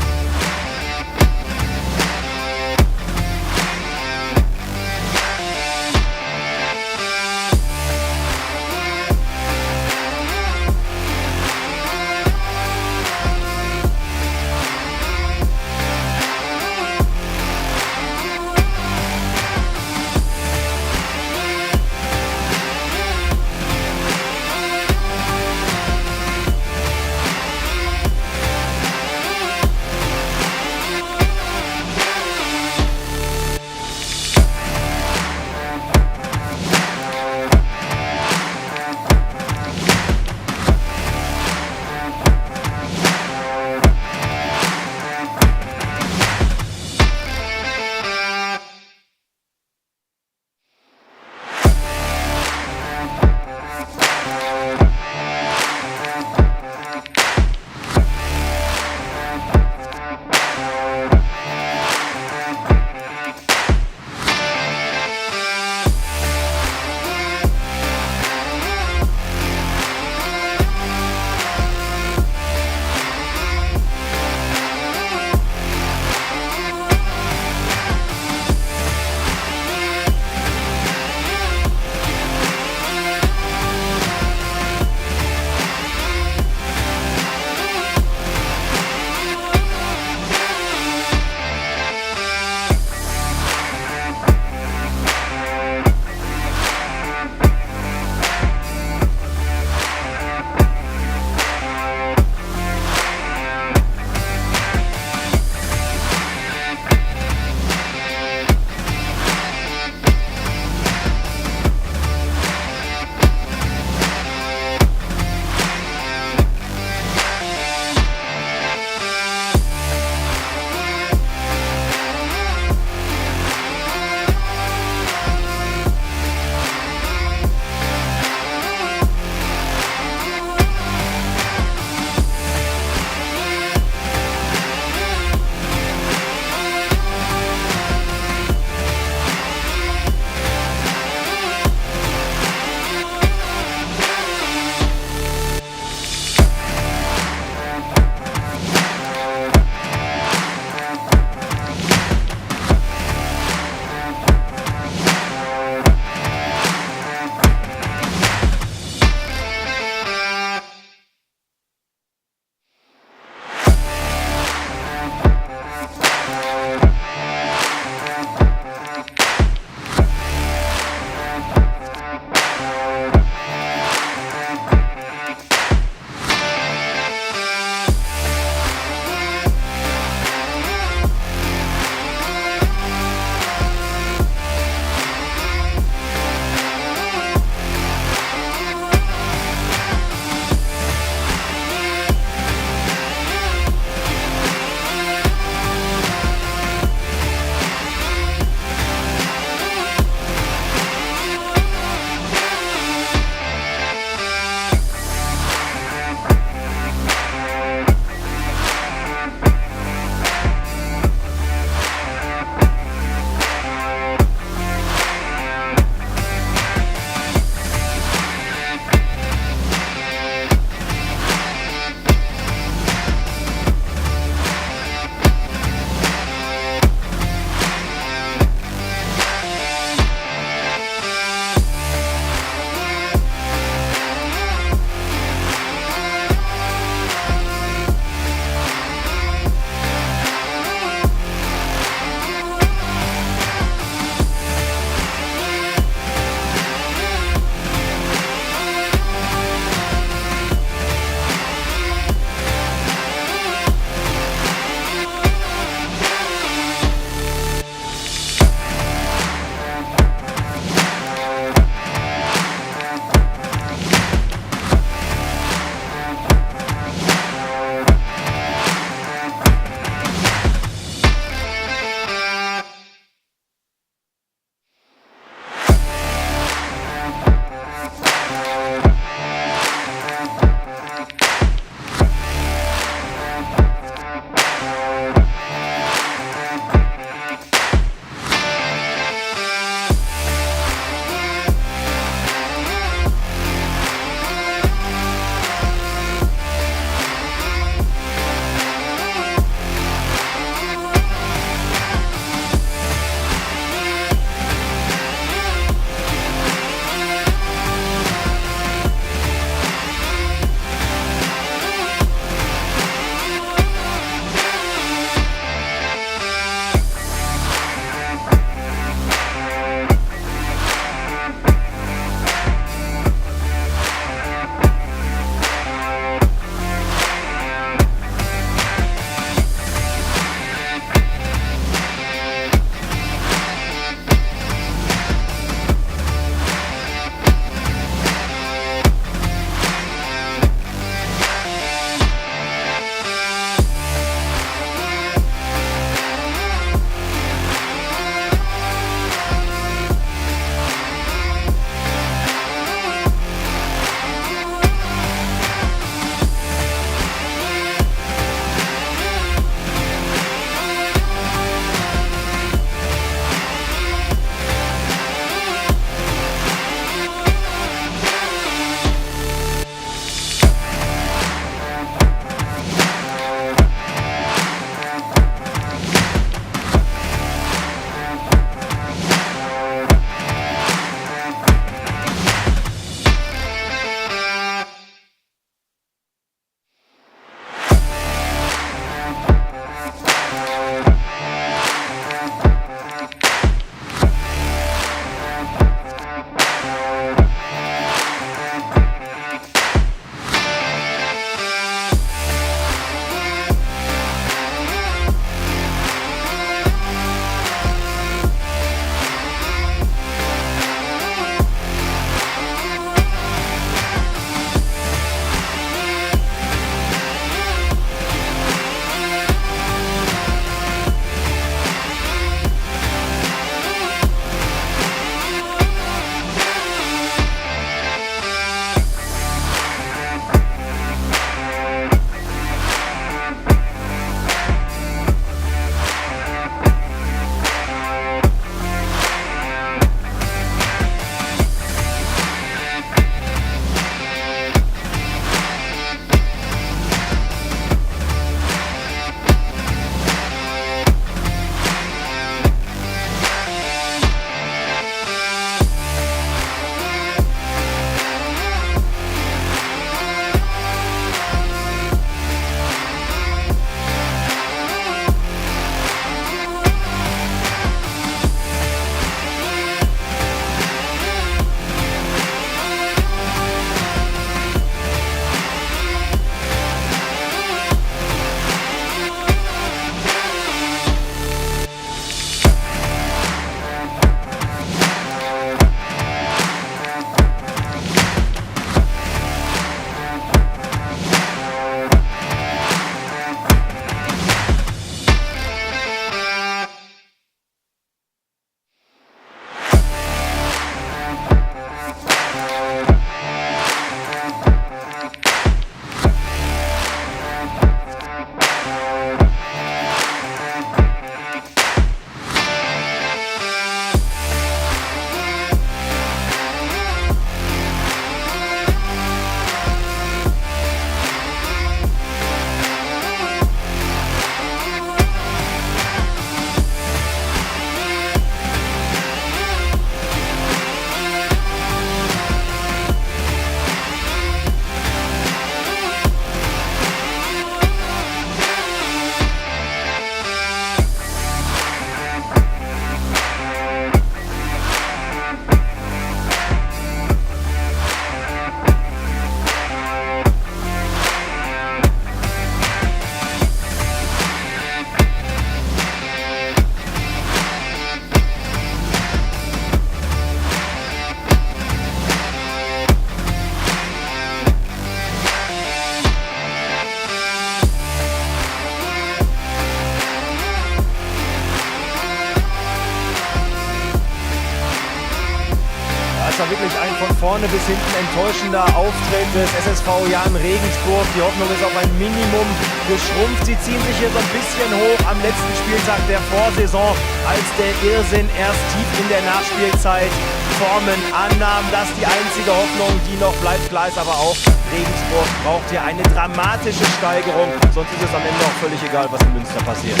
vorne bis hinten enttäuschender Auftritt des SSV Jahn Regensburg. Die Hoffnung ist auf ein Minimum geschrumpft. Sie ziehen sich hier so ein bisschen hoch am letzten Spieltag der Vorsaison, als der Irrsinn erst tief in der Nachspielzeit Formen annahm. Das ist die einzige Hoffnung, die noch bleibt. Klar ist aber auch, Regensburg braucht hier eine dramatische Steigerung, sonst ist es am Ende auch völlig egal, was in Münster passiert.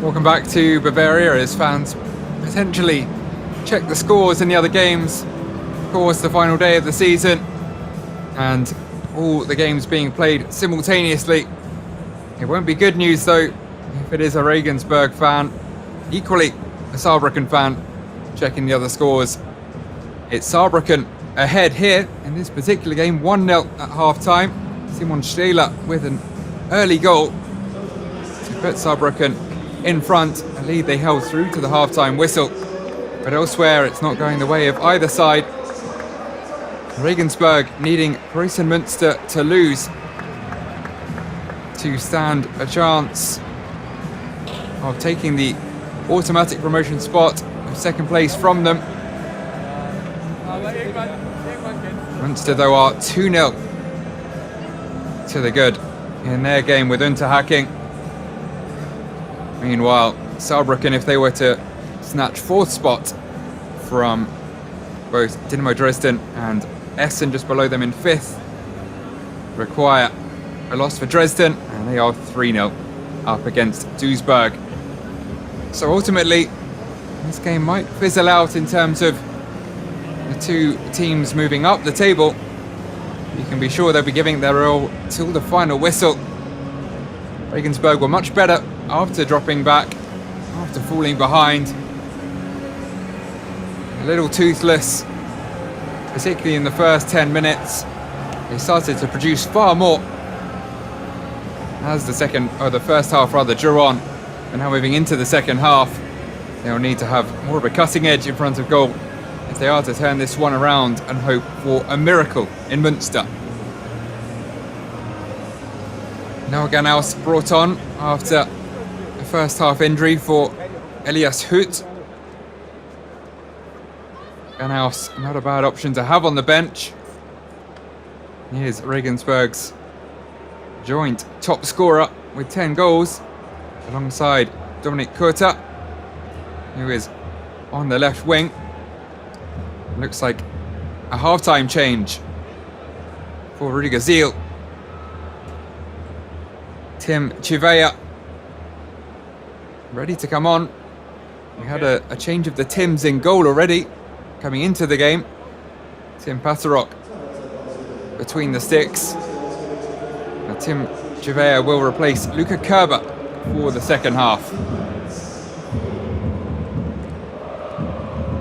Welcome back to Bavaria as fans potentially check the scores in the other games. Of course, the final day of the season and all the games being played simultaneously. It won't be good news though if it is a Regensburg fan, equally a Saarbrücken fan, checking the other scores. It's Saarbrücken ahead here in this particular game, 1-0 at half-time. Simon Stehler with an early goal to put Saarbrücken in front, a lead they held through to the half-time whistle. But elsewhere, it's not going the way of either side. Regensburg needing Preußen Münster to lose to stand a chance of taking the automatic promotion spot of second place from them. Münster, though, are 2-0 to the good in their game with Unterhaching. Meanwhile, Saarbrücken, if they were to snatch fourth spot from both Dynamo Dresden and Essen just below them in fifth, require a loss for Dresden, and they are 3-0 up against Duisburg. So ultimately, this game might fizzle out in terms of the two teams moving up the table. You can be sure they'll be giving their all till the final whistle. Regensburg were much better after dropping back, after falling behind. A little toothless, particularly in the first 10 minutes. They started to produce far more as the first half drew on. And now moving into the second half, they'll need to have more of a cutting edge in front of goal if they are to turn this one around and hope for a miracle in Münster. Now Ganaus brought on after a first half injury for Elias Huth. Ganaus, not a bad option to have on the bench. Here's Regensburg's joint top scorer with 10 goals, alongside Dominik Kurta, who is on the left wing. Looks like a half-time change for Rüdiger Ziel. Tim Chivea ready to come on. We had a change of the Tims in goal already coming into the game. Tim Paterok between the sticks. Now Tim Chivea will replace Luca Kerber for the second half.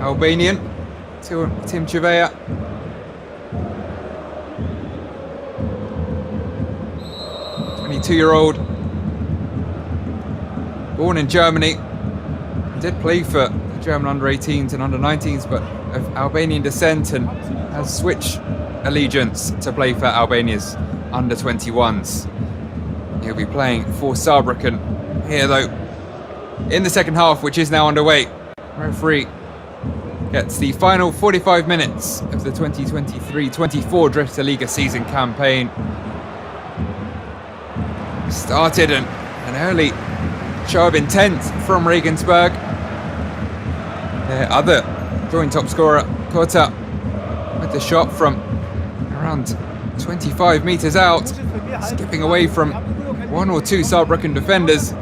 Albanian, Tim Chivea. Two-year-old, born in Germany, did play for the German under-18s and under-19s, but of Albanian descent, and has switched allegiance to play for Albania's under-21s. He'll be playing for Saarbrücken here, though, in the second half, which is now underway. Referee gets the final 45 minutes of the 2023-24 Drifter Liga season campaign started, and an early show of intent from Regensburg. Their other joint top scorer, Kota, with the shot from around 25 meters out, skipping away from one or two Saarbrücken defenders,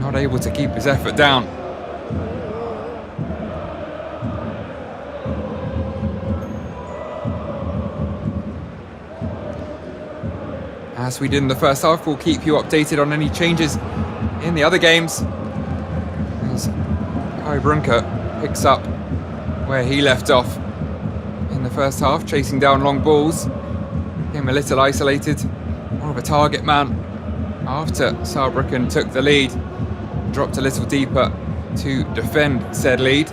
not able to keep his effort down. As we did in the first half, we'll keep you updated on any changes in the other games. As Saarbrücken picks up where he left off in the first half, chasing down long balls. Became a little isolated, more of a target man after Saarbrücken took the lead. Dropped a little deeper to defend said lead.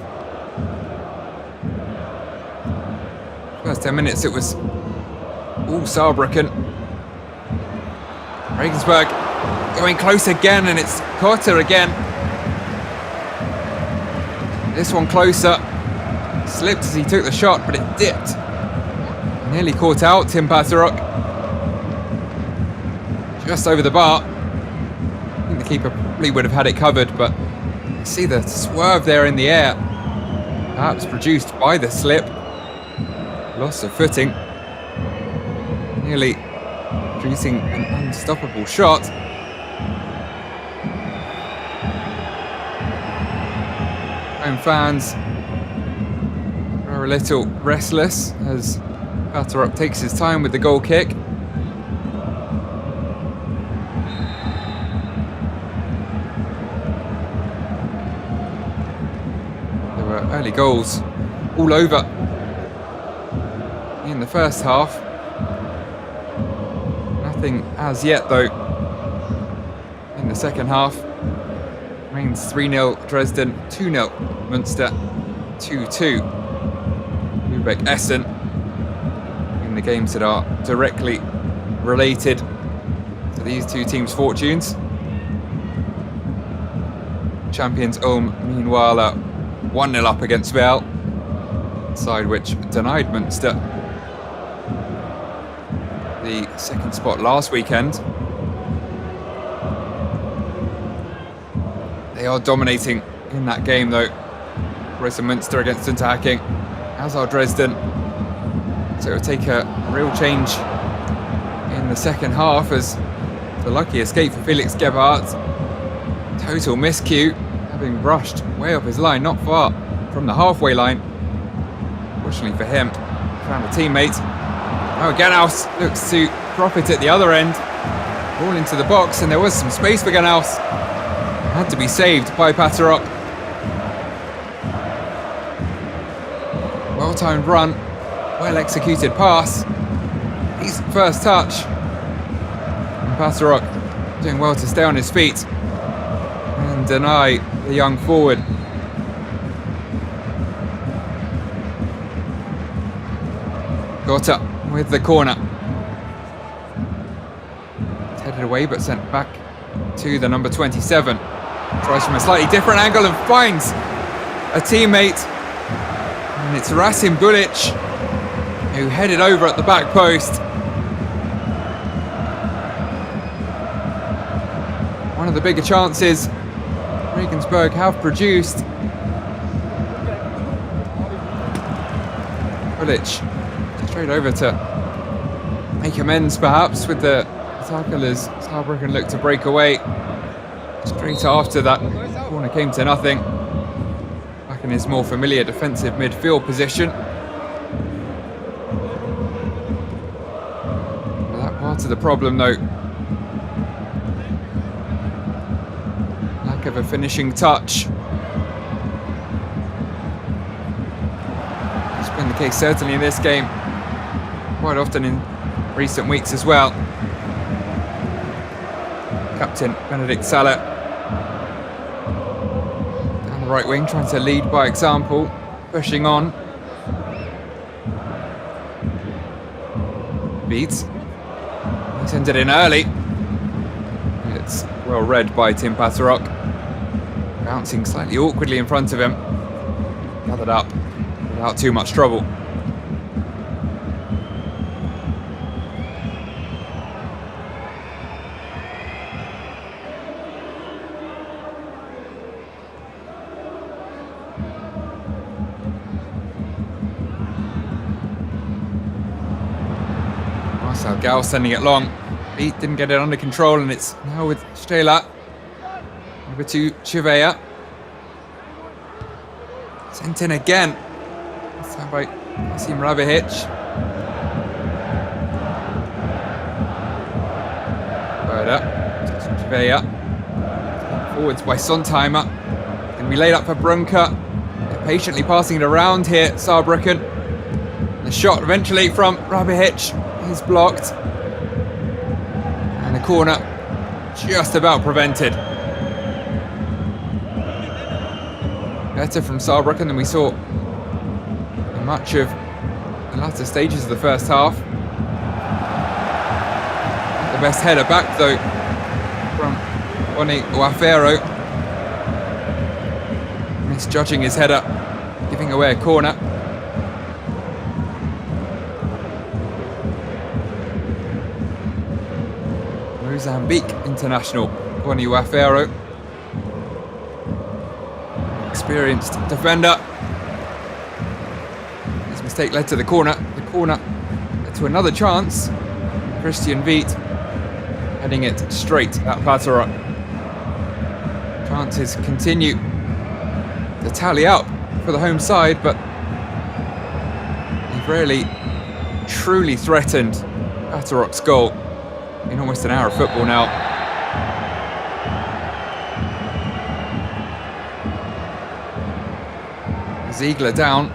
First 10 minutes it was all Saarbrücken. Regensburg going close again, and it's Kota again. This one closer. Slipped as he took the shot, but it dipped. Nearly caught out Tim Paterok. Just over the bar. I think the keeper probably would have had it covered, but you see the swerve there in the air. Perhaps produced by the slip. Loss of footing. Nearly producing an unstoppable shot. Home fans are a little restless as Paterok takes his time with the goal kick. There were early goals all over in the first half. Nothing as yet though in the second half. Remains 3-0 Dresden, 2-0 Münster, 2-2 Lübeck Essen in the games that are directly related to these two teams' fortunes. Champions Ulm meanwhile are 1-0 up against Werl, side which denied Münster the second spot last weekend. They are dominating in that game though. Borussia Münster against Unterhaching, as are Dresden. So it will take a real change in the second half as the lucky escape for Felix Gebhardt. Total miscue, having brushed way off his line, not far from the halfway line. Fortunately for him, found a teammate. Oh, Ganhaus looks to drop it at the other end. Ball into the box, and there was some space for Ganhaus. Had to be saved by Paterok. Well-timed run, well-executed pass. Decent first touch. And Paterok doing well to stay on his feet and deny the young forward. Kota with the corner. It's headed away but sent back to the number 27. Tries from a slightly different angle and finds a teammate. And it's Rasim Bulic who headed over at the back post. One of the bigger chances Regensburg have produced. Bulic straight over to make amends perhaps with the tackle as Saarbrücken looked to break away. Straight after that, corner came to nothing. Back in his more familiar defensive midfield position. That part of the problem though, lack of a finishing touch. It's been the case certainly in this game, quite often in recent weeks as well. Captain Benedikt Salah down the right wing, trying to lead by example, pushing on. Beats. He's ended in early. It's well read by Tim Paterok. Bouncing slightly awkwardly in front of him. Gathered up without too much trouble. Salgao sending it long. Beat didn't get it under control, and it's now with Stela. Over to Chivea. Sent in again. This time by Kasim Rabihic. Further up. Chivea. Forwards by Sontheimer. Can be laid up for Brunker. They're patiently passing it around here, Saarbrücken. The shot eventually from Rabihic is blocked. And the corner just about prevented. Better from Saarbrücken than we saw in much of the latter stages of the first half. The best header back though from Oni Wafero. Misjudging his header, giving away a corner. Mozambique international Oni Wafero. Experienced defender. His mistake led to the corner. The corner led to another chance. Christian Wiet heading it straight at Paterok. Chances continue to tally up for the home side, but they've really truly threatened Paterok's goal in almost an hour of football now. Ziegler down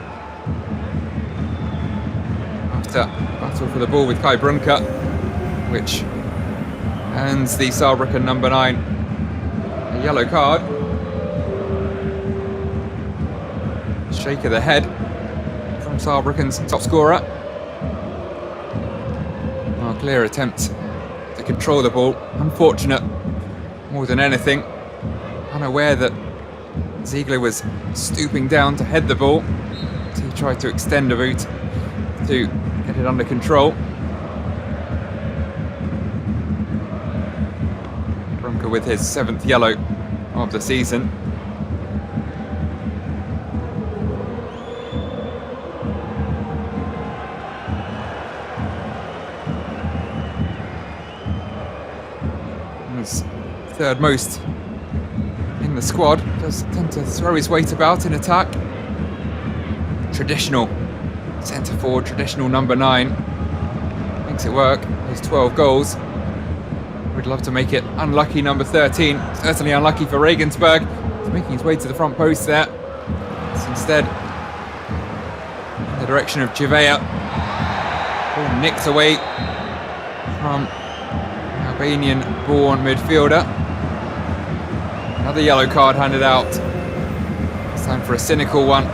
after battle for the ball with Kai Brunker, which earns the Saarbrücken number 9 a yellow card. Shake of the head from Saarbrücken's top scorer. A clear attempt to control the ball. Unfortunate more than anything. Unaware that Ziegler was stooping down to head the ball, so he tried to extend a boot to get it under control. Brunker with his 7th yellow of the season. He's third most in the squad, does tend to throw his weight about in attack. Traditional centre forward, traditional number 9. Makes it work, those 12 goals. Would love to make it unlucky number 13. Certainly unlucky for Regensburg. He's making his way to the front post there. It's instead in the direction of Chivea. Ball nicked away from Albanian-born midfielder. Another yellow card handed out. It's time for a cynical one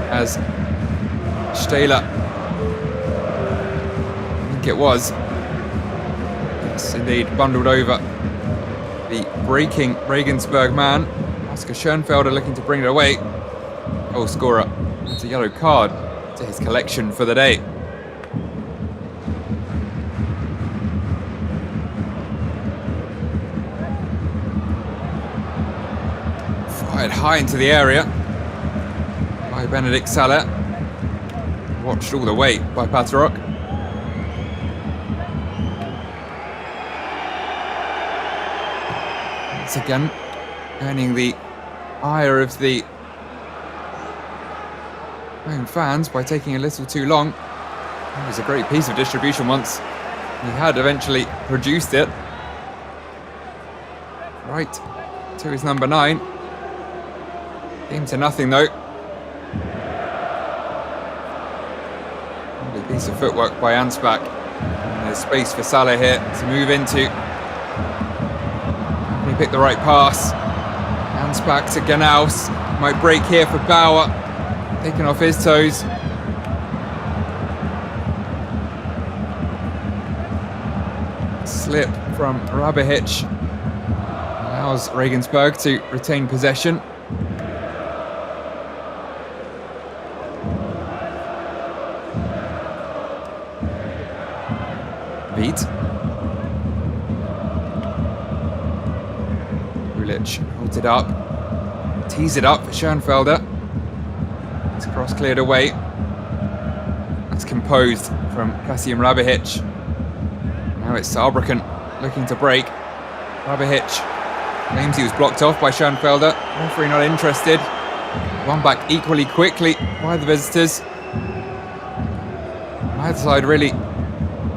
as Stela, I think it was, yes indeed, bundled over the breaking Regensburg man. Oscar Schoenfelder looking to bring it away. Goal scorer adds a yellow card to his collection for the day. Fired high into the area by Benedict Salah. Watched all the way by Paterok. Once again, earning the ire of the home fans by taking a little too long. It was a great piece of distribution once he had eventually produced it. Right to his number 9. Came to nothing though. Lovely piece of footwork by Ansbach. And there's space for Salah here to move into. He picked the right pass. Ansbach to Ganaus. Might break here for Bauer. Taken off his toes. Slip from Rabihic. Allows Regensburg to retain possession. Wiet. Ulic holds it up. Tees it up for Schoenfelder. It's cross cleared away. That's composed from Kasim Rabihic. Now it's Saarbrücken looking to break. Hitch claims he was blocked off by Schoenfelder. Referee not interested. One back equally quickly by the visitors. Either side really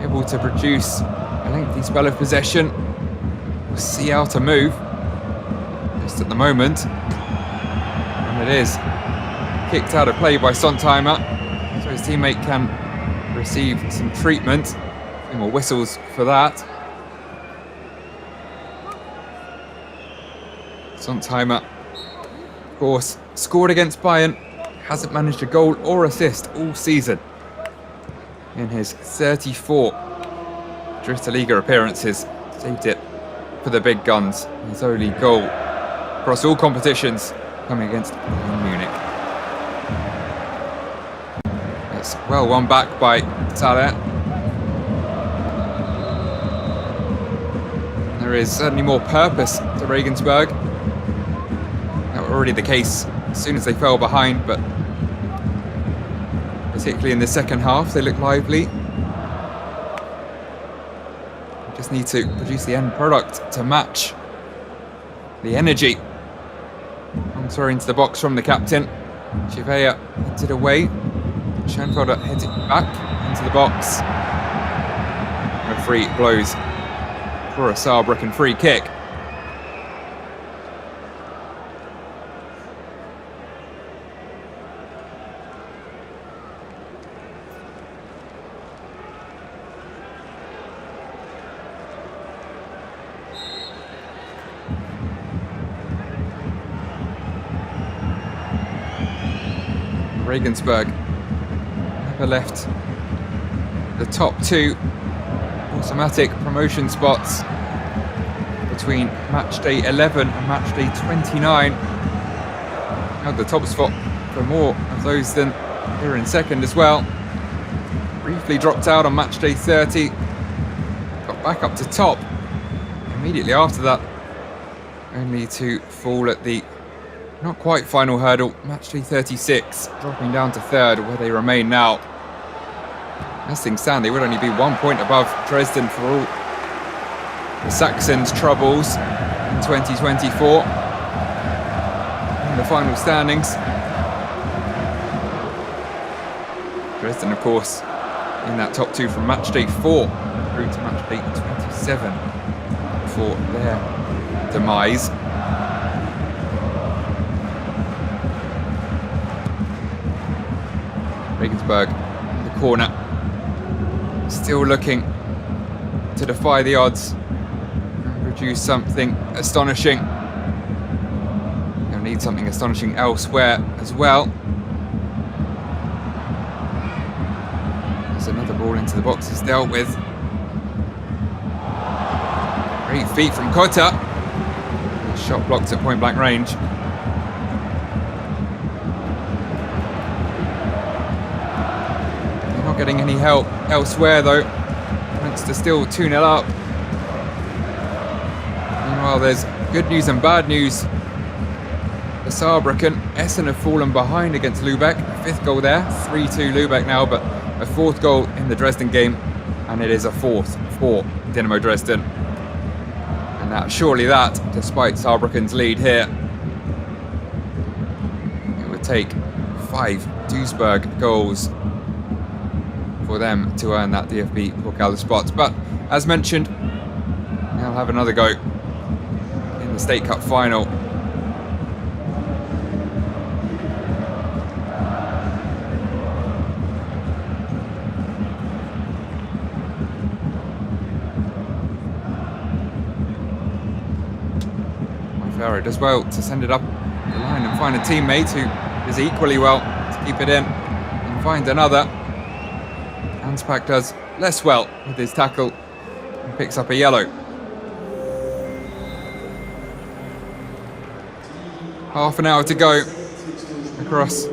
able to produce a lengthy spell of possession. We'll see how to move. Just at the moment. And it is kicked out of play by Sontheimer. So his teammate can receive some treatment. A few more whistles for that. Sontheimer, of course, scored against Bayern. Hasn't managed a goal or assist all season. In his 34 Dritte Liga appearances, saved it for the big guns. His only goal across all competitions coming against Bayern Munich. It's well won back by Salah. There is certainly more purpose to Regensburg. That was already the case as soon as they fell behind, but particularly in the second half, they look lively. Just need to produce the end product to match the energy. I'm throw into the box from the captain. Chivea hits it away. Schoenfelder heads it back into the box. Referee blows for a Saarbrücken free kick. Regensburg never left the top two automatic promotion spots between matchday 11 and matchday 29. Held the top spot for more of those than here in second as well. Briefly dropped out on matchday 30. Got back up to top immediately after that, only to fall at the not quite final hurdle, matchday 36, dropping down to third, where they remain now. As things stand, they would only be 1 point above Dresden for all the Saxons' troubles in 2024. In the final standings, Dresden, of course, in that top two from matchday 4 through to matchday 27 for their demise. Regensburg in the corner, still looking to defy the odds and produce something astonishing. They'll need something astonishing elsewhere as well. There's another ball into the box is dealt with. Great feet from Kota. Shot blocked at point blank range. Not getting any help elsewhere though. Munster still 2-0 up. Meanwhile, there's good news and bad news for Saarbrücken. Essen have fallen behind against Lübeck. A fifth goal there, 3-2 Lübeck now, but a fourth goal in the Dresden game, and it is a fourth for Dynamo Dresden. And that, surely that, despite Saarbrücken's lead here, it would take 5 Duisburg goals for them to earn that DFB Pokal spot. But as mentioned, they'll have another go in the State Cup final. Farah does well to send it up the line and find a teammate who does equally well to keep it in and find another. Ansbach does less well with his tackle and picks up a yellow. Half an hour to go across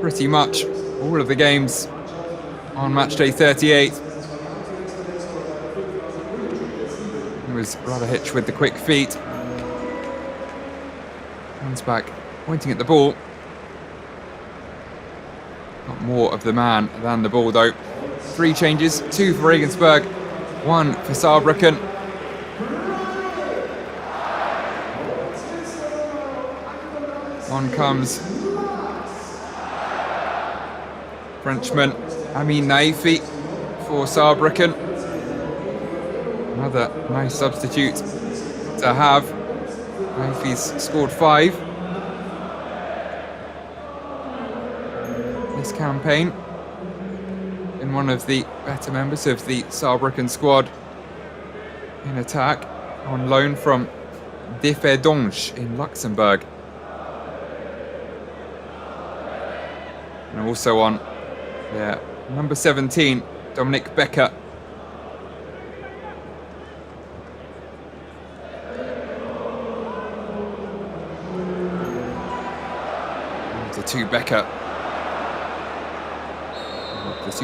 pretty much all of the games on matchday 38. It was Hitch with the quick feet. Ansbach pointing at the ball. Not more of the man than the ball though. 3 changes, 2 for Regensburg 1 for Saarbrücken. On comes Frenchman Amin Naifi for Saarbrücken. Another nice substitute to have. Naifi's scored 5 this campaign. And one of the better members of the Saarbrücken squad in attack, on loan from Differdange in Luxembourg. And also on number 17, Dominic Becker. The two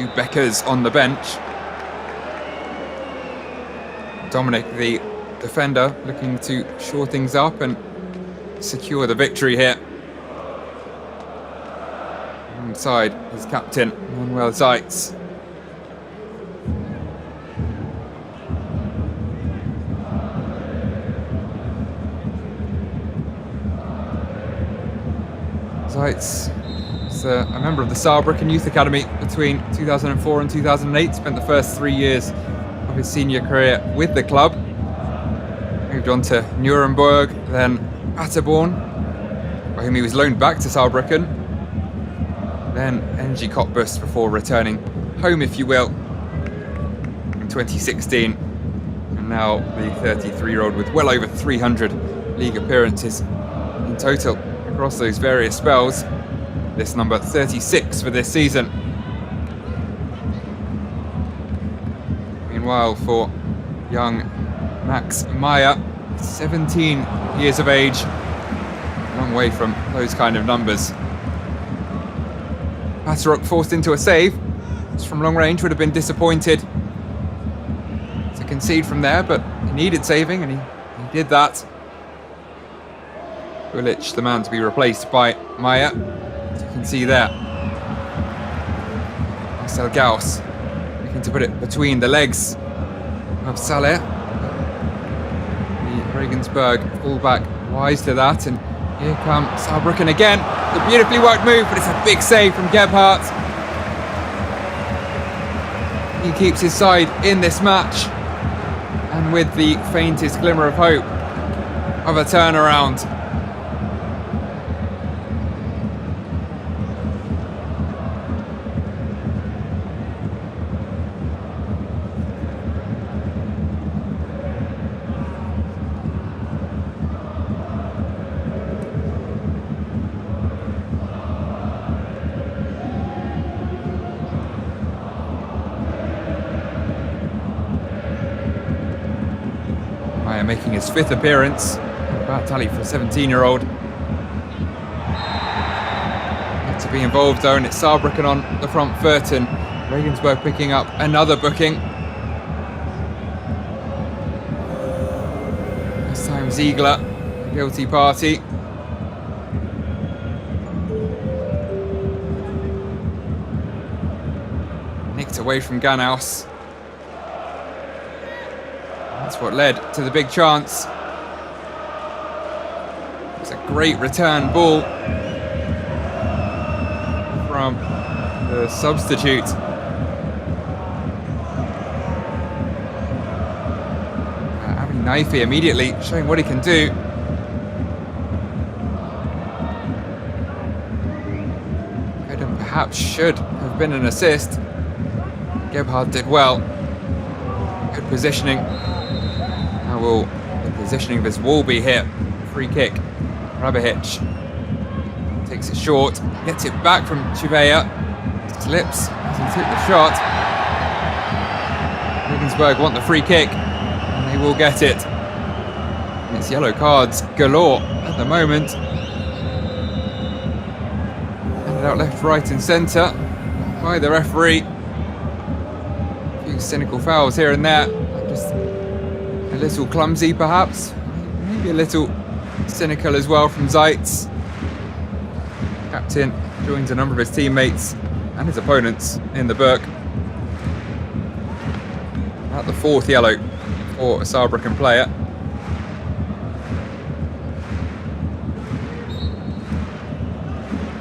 Beckers on the bench. Dominic, the defender, looking to shore things up and secure the victory here. Alongside his captain, Manuel Zeitz. Zeitz is a member of the Saarbrücken Youth Academy between 2004 and 2008. Spent the first 3 years of his senior career with the club. Moved on to Nuremberg, then Paderborn, by whom he was loaned back to Saarbrücken. Then NG Cottbus before returning home, if you will, in 2016. And now the 33-year-old with well over 300 league appearances in total across those various spells. This number 36 for this season. Meanwhile, for young Max Meyer, 17 years of age, a long way from those kind of numbers. Paterok forced into a save. Just from long range, would have been disappointed to concede from there, but he needed saving, and he did that. Ulic, the man to be replaced by Meyer. As you can see there. Marcel Gauss looking to put it between the legs of Saleh. The Regensburg fullback wise to that, and here come Saarbrücken again. The beautifully worked move, but it's a big save from Gebhardt. He keeps his side in this match, and with the faintest glimmer of hope of a turnaround. Making his 5th appearance. Bad tally for a 17-year-old. Not to be involved though, and it's Saarbrücken on the front foot, and Regensburg picking up another booking. This time Ziegler, the guilty party. Nicked away from Ganaus. That's what led to the big chance. It's a great return ball from the substitute. Amin Naifi immediately showing what he can do. Could and perhaps should have been an assist. Gebhardt did well. Good positioning. How will the positioning of his wall be here? Free kick. Rabihic takes it short, gets it back from Chivea, slips as he took the shot. Regensburg want the free kick, and they will get it. And it's yellow cards galore at the moment. Handed out left, right and centre by the referee. A few cynical fouls here and there. Just a little clumsy perhaps, maybe a little cynical as well from Zeitz. Captain joins a number of his teammates and his opponents in the book. At the 4th yellow for a Saarbrücken player.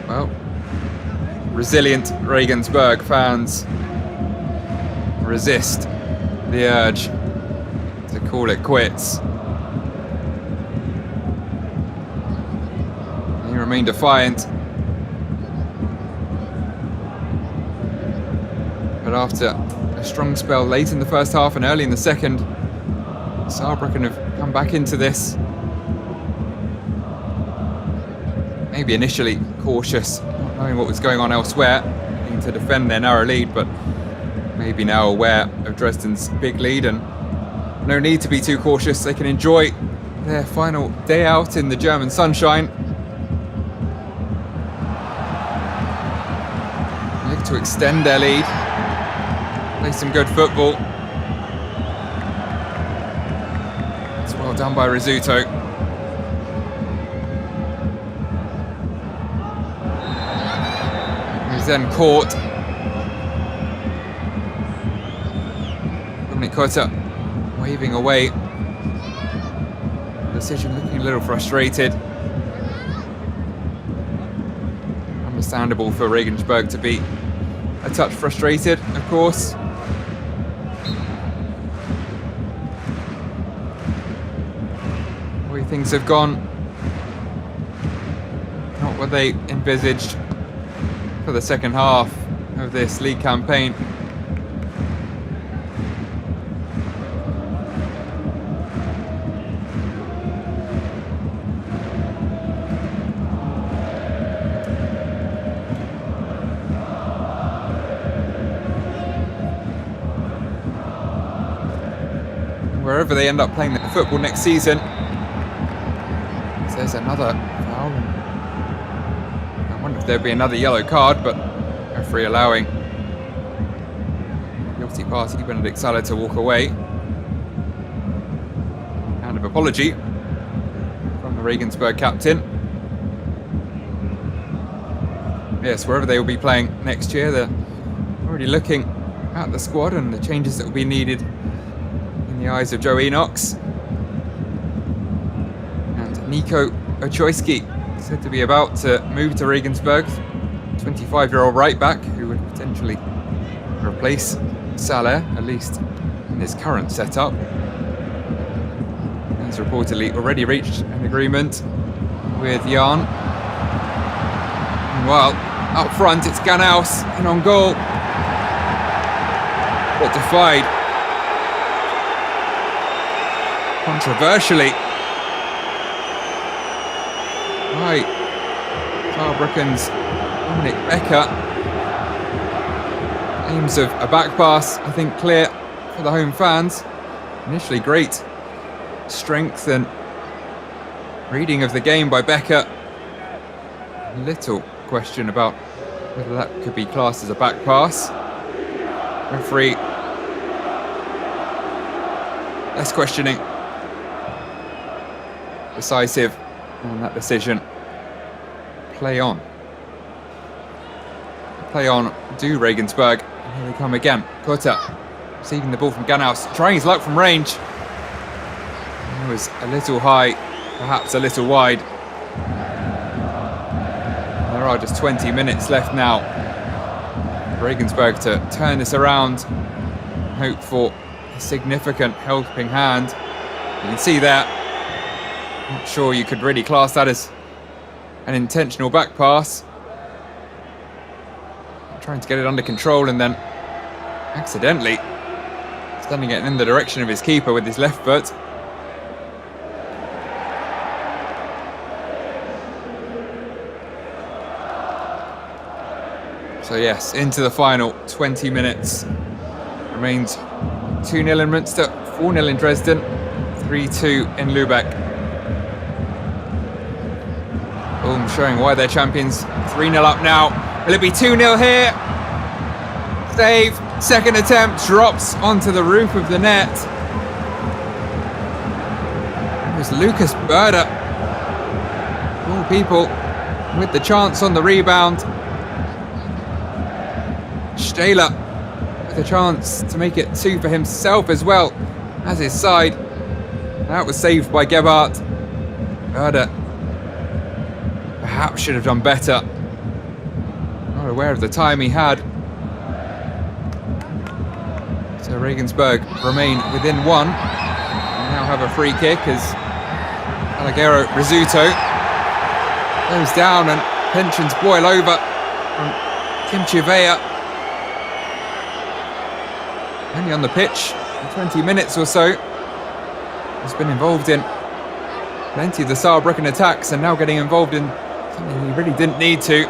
Well, resilient Regensburg fans resist the urge to call it quits. They remain defiant. But after a strong spell late in the first half and early in the second, Saarbrücken have come back into this. Maybe initially cautious, not knowing what was going on elsewhere, looking to defend their narrow lead, but maybe now aware of Dresden's big lead and no need to be too cautious. They can enjoy their final day out in the German sunshine. Look to extend their lead. Play some good football. It's well done by Risotto. He's then caught. Kotta waving away. Decision looking a little frustrated. Understandable for Regensburg to be a touch frustrated, of course. The way things have gone, not what they envisaged for the second half of this league campaign. Wherever they end up playing the football next season, there's another foul. I wonder if there'll be another yellow card, but referee allowing guilty party Benedict Salah to walk away. Kind of apology from the Regensburg captain. Yes, wherever they will be playing next year, they're already looking at the squad and the changes that will be needed in the eyes of Joe Enochs. And Nico Ochoyski said to be about to move to Regensburg, 25-year-old right back who would potentially replace Salah, at least in his current setup. He's reportedly already reached an agreement with Jahn. Meanwhile, up front it's Ganaus in on goal, but defied controversially by Saarbrücken's Dominic Becker. Aims of a back pass, I think, clear for the home fans. Initially great strength and reading of the game by Becker. Little question about whether that could be classed as a back pass. Referee less questioning. Decisive on that decision. Play on. Play on, do Regensburg. And here they come again. Kotta receiving the ball from Ganaus, trying his luck from range. It was a little high, perhaps a little wide. There are just 20 minutes left now. Regensburg to turn this around. Hope for a significant helping hand. You can see there. Not sure you could really class that as an intentional back pass. Trying to get it under control and then accidentally sending it in the direction of his keeper with his left foot. So yes, into the final 20 minutes. Remains 2-0 in Münster, 4-0 in Dresden, 3-2 in Lübeck. Ulm showing why they're champions. 3-0 up now. Will it be 2-0 here? Save. Second attempt drops onto the roof of the net. It was Lucas Berder, all people, with the chance on the rebound. Stahler with the chance to make it 2 for himself as well as his side. That was saved by Gebhardt. Werder perhaps should have done better. Not aware of the time he had. So Regensburg remain within 1. They now have a free kick as Alagero Rizzuto goes down and tensions boil over from Tim Chivea. Only on the pitch for 20 minutes or so. He's been involved in plenty of the Saarbrücken attacks and now getting involved in something he really didn't need to.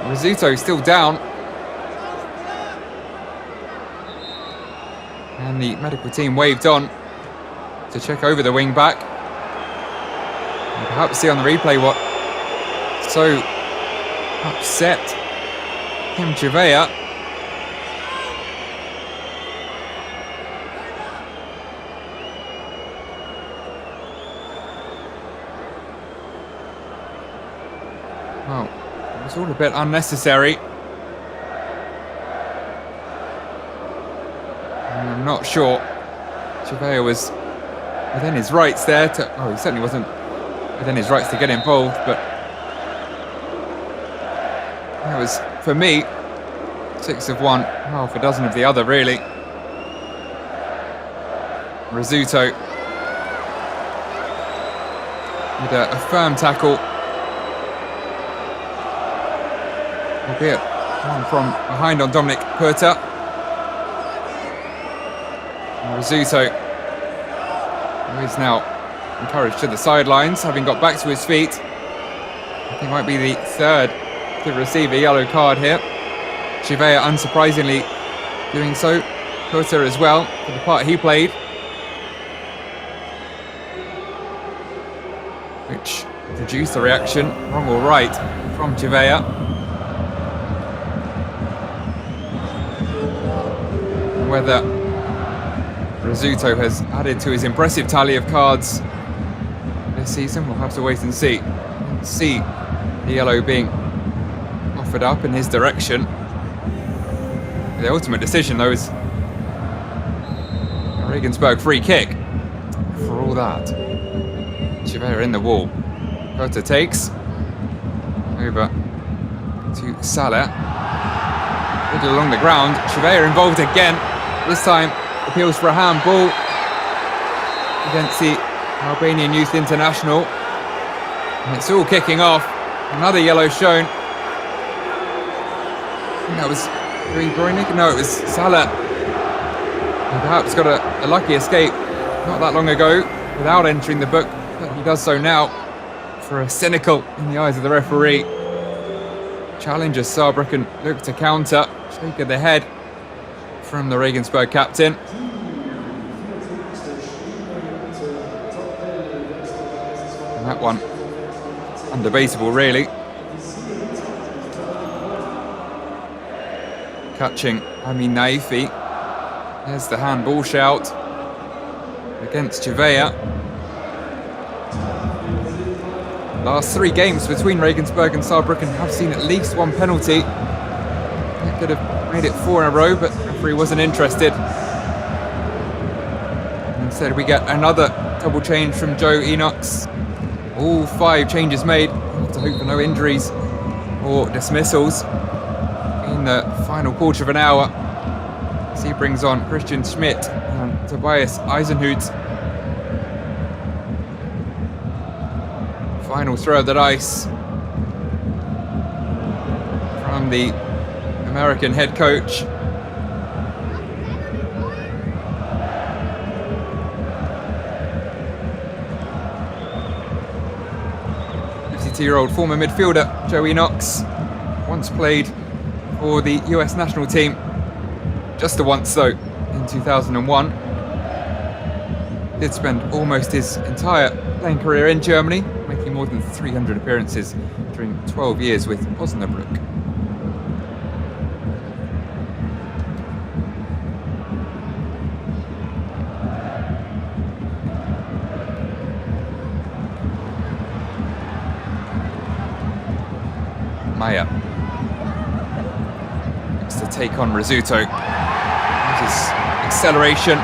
Rizzuto still down. And the medical team waved on to check over the wing back. And perhaps see on the replay what so upset Tim Chivea. Well, it was all a bit unnecessary. And I'm not sure Chivea was within his rights there to... Oh, he certainly wasn't within his rights to get involved, but that was, for me, 6 of one, half a dozen of the other, really. Rizzuto with a firm tackle. Albeit one from behind on Dominic Puerta. Rizzuto, who is now encouraged to the sidelines, having got back to his feet. I think might be the 3rd to receive a yellow card here. Chivea, unsurprisingly, doing so. Puerta as well, for the part he played. Which produced the reaction, wrong or right, from Chivea. Whether Rizzuto has added to his impressive tally of cards this season, we'll have to wait and see. See the yellow being offered up in his direction. The ultimate decision, though, is a Regensburg free kick. For all that, Chivea in the wall. Puerta takes over to Salah. Little along the ground. Chivea involved again. This time appeals for a handball against the Albanian Youth International. And it's all kicking off. Another yellow shown. I think that was Bruyne. No, it was Salah. He perhaps got a lucky escape not that long ago without entering the book, but he does so now for a cynical in the eyes of the referee. Challenger Saarbrücken look to counter. Shake of the head from the Regensburg captain. And that one undebatable, really. Catching Amin Naifi. There's the handball shout against Chivea. Last 3 games between Regensburg and Saarbrücken have seen at least 1 penalty. They could have made it 4 in a row, but the referee wasn't interested. Instead, we get another double change from Joe Enochs. All 5 changes made. We'll have to hope for no injuries or dismissals in the final quarter of an hour. So he brings on Christian Schmidt and Tobias Eisenhut. Final throw of the dice from the American head coach. Year-old former midfielder Joey Knox, once played for the US national team, just the once though, in 2001. Did spend almost his entire playing career in Germany, making more than 300 appearances during 12 years with Osnabrück. Maya looks to take on Rizzuto. His acceleration,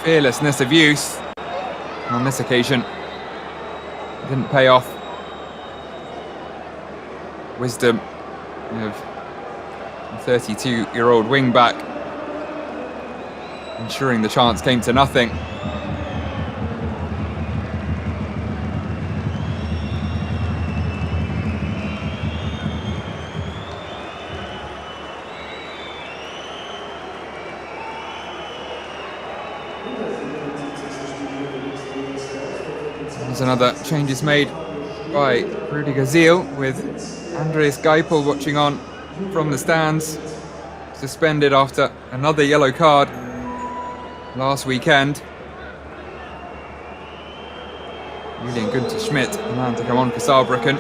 fearlessness of use. On this occasion, didn't pay off. Wisdom of a 32-year-old wing-back, ensuring the chance came to nothing. There's another changes made by Rüdiger Ziel, with Andreas Geipel watching on from the stands, suspended after another yellow card last weekend. Julian Günther Schmidt, the man to come on for Saarbrücken.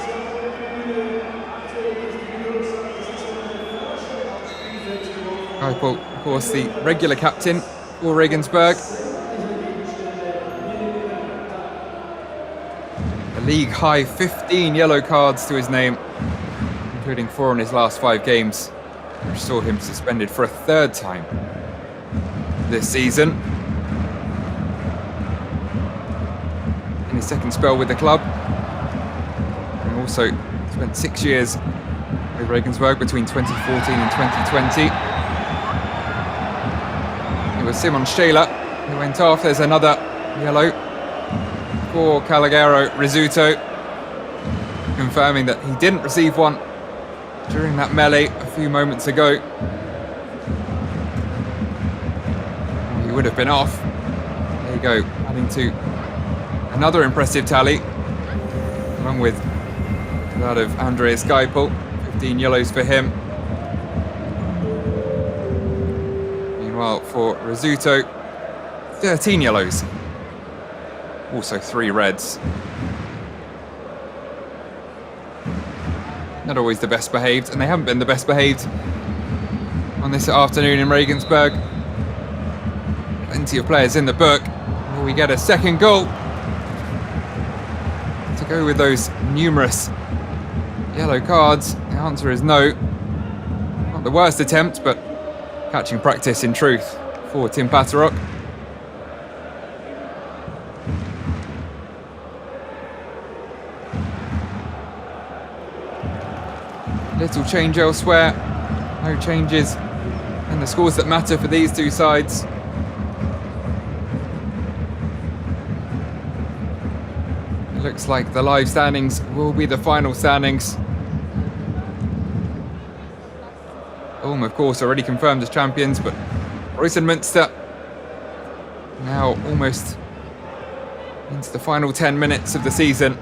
Geipel, of course, the regular captain for Regensburg. League high 15 yellow cards to his name, including 4 in his last 5 games, which saw him suspended for a 3rd time this season. In his 2nd spell with the club, and also spent 6 years with Regensburg between 2014 and 2020. It was Simon Scheler who went off. There's another yellow for Calogero Rizzuto, confirming that he didn't receive one during that melee a few moments ago. He would have been off. There you go, adding to another impressive tally, along with that of Andreas Geipel, 15 yellows for him. Meanwhile, for Rizzuto, 13 yellows. Also 3 reds. Not always the best behaved, and they haven't been the best behaved on this afternoon in Regensburg. Plenty of players in the book. Will we get a second goal to go with those numerous yellow cards? The answer is no. Not the worst attempt, but catching practice in truth for Tim Patterrock. Little change elsewhere. No changes in the scores that matter for these two sides. It looks like the live standings will be the final standings. Ulm, of course, already confirmed as champions, but Preußen Münster now almost into the final 10 minutes of the season,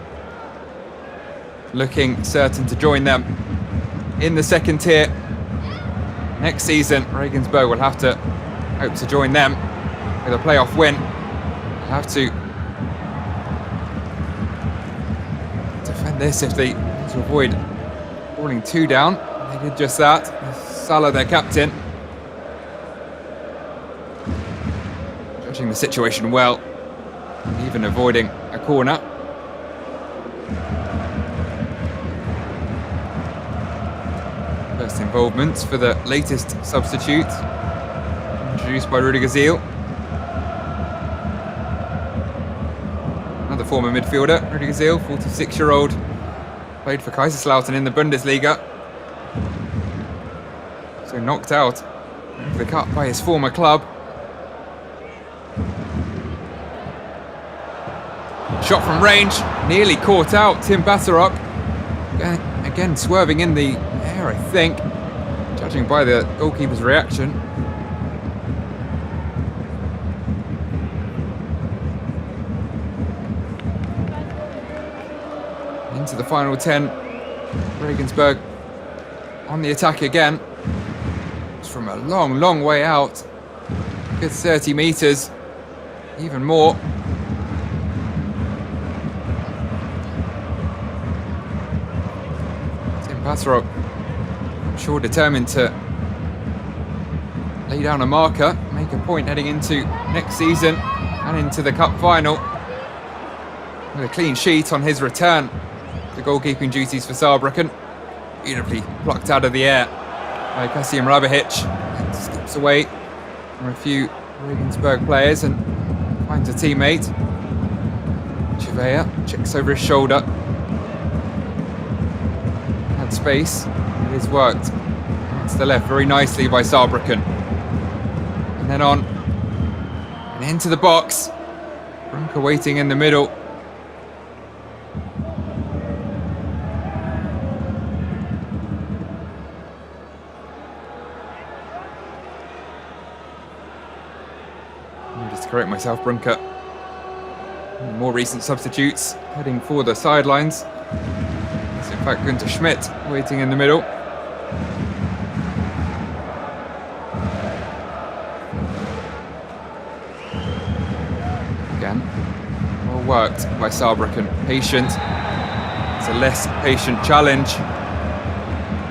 looking certain to join them in the 2nd tier. Next season, Regensburg will have to hope to join them with a playoff win. They'll have to defend this if they want to avoid falling 2 down. They did just that. Salah, their captain, judging the situation well, even avoiding a corner. First involvement for the latest substitute, introduced by Rüdiger Ziel. Another former midfielder, Rüdiger Ziel, 46-year-old, played for Kaiserslautern in the Bundesliga. So knocked out of the cup by his former club. Shot from range, nearly caught out. Tim Patterrock, again swerving in the air, I think, judging by the goalkeeper's reaction. Into the final 10. Regensburg on the attack again. It's from a long, long way out. Good 30 metres, even more. Patterrock, I'm sure, determined to lay down a marker, make a point heading into next season and into the cup final. With a clean sheet on his return to goalkeeping duties for Saarbrücken. Beautifully plucked out of the air by Kasim Rabahic. Skips away from a few Regensburg players and finds a teammate. Chivea checks over his shoulder. Had space. It has worked. To the left very nicely by Saarbrücken. And then on. And into the box. Brunker waiting in the middle. Just to correct myself, Brunker. More recent substitutes heading for the sidelines. It's in fact Günther Schmidt waiting in the middle. Again, well worked by Saarbrücken. Patient. It's a less patient challenge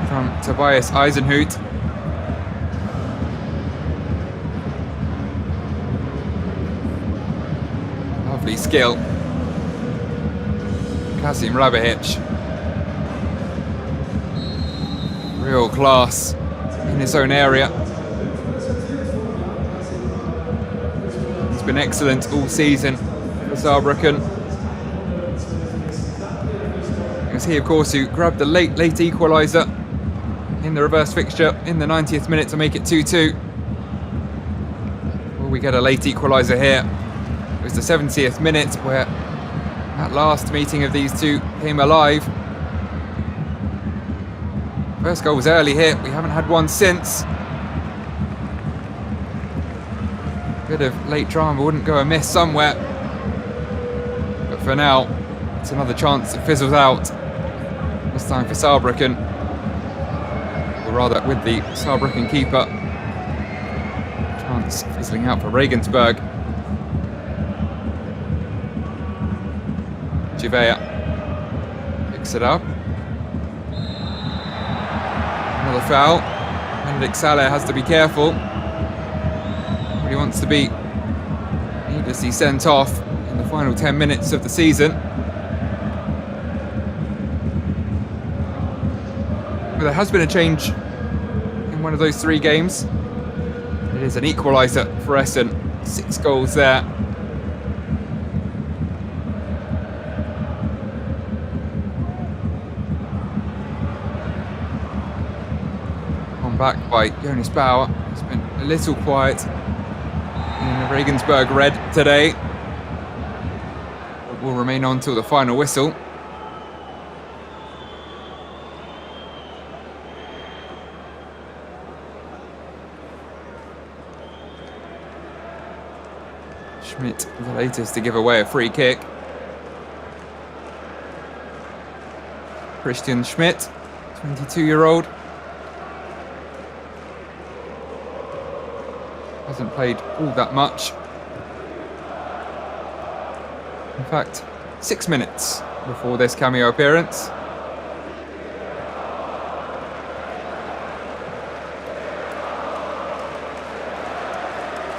from Tobias Eisenhut. Lovely skill. Kasim Rabahic. Real class in his own area. He's been excellent all season for Saarbrücken. It was he, of course, who grabbed the late equaliser in the reverse fixture in the 90th minute to make it 2-2. Will we get a late equaliser here? It was the 70th minute where that last meeting of these two came alive. First goal was early here. We haven't had one since. Bit of late drama wouldn't go amiss somewhere. But for now, it's another chance that fizzles out. This time for Saarbrücken. Or rather, with the Saarbrücken keeper. Chance fizzling out for Regensburg. Chivea picks it up. Another foul. Benedikt Saleh has to be careful. He wants to be needlessly sent off in the final 10 minutes of the season. But there has been a change in one of those three games. It is an equaliser for Essen. 6 goals there. Back by Jonas Bauer. He's been a little quiet in the Regensburg red today, but will remain on till the final whistle. Schmidt, the latest to give away a free kick. Christian Schmidt, 22-year-old. Hasn't played all that much. In fact, 6 minutes before this cameo appearance.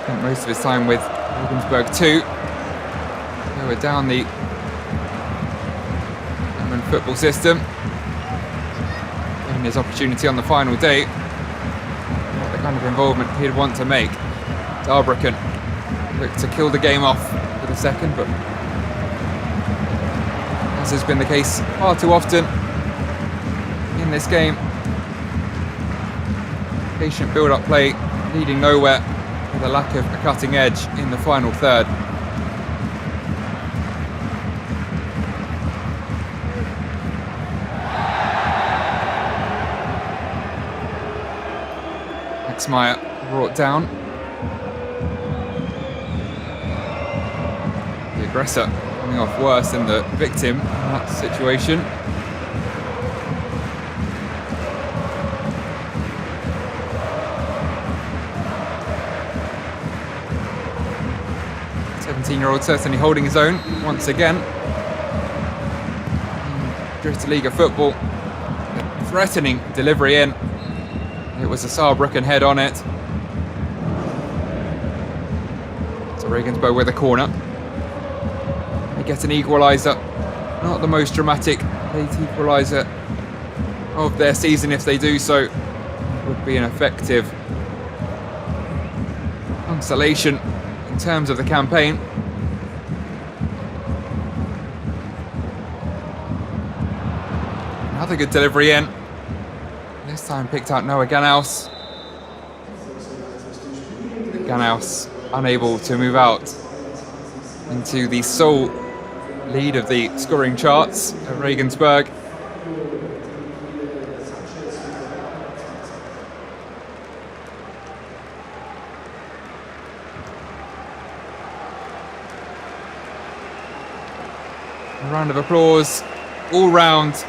Spent most of his time with Regensburg 2. They were down the German football system. Given his opportunity on the final day, what the kind of involvement he'd want to make. Saarbrücken looked to kill the game off for the second, but as has been the case far too often in this game, patient build-up play leading nowhere with a lack of a cutting edge in the final third. Axmeyer brought down. The aggressor coming off worse than the victim in that situation. The 17-year-old certainly holding his own once again. Dritte Liga football, threatening delivery in. It was a Saarbrücken head on it. So Regensburg with a corner. They get an equaliser. Not the most dramatic late equaliser of their season if they do so. It would be an effective consolation in terms of the campaign. Another good delivery in. This time picked out Noah Ganaus. Ganaus unable to move out into the sole lead of the scoring charts at Regensburg. A round of applause all round.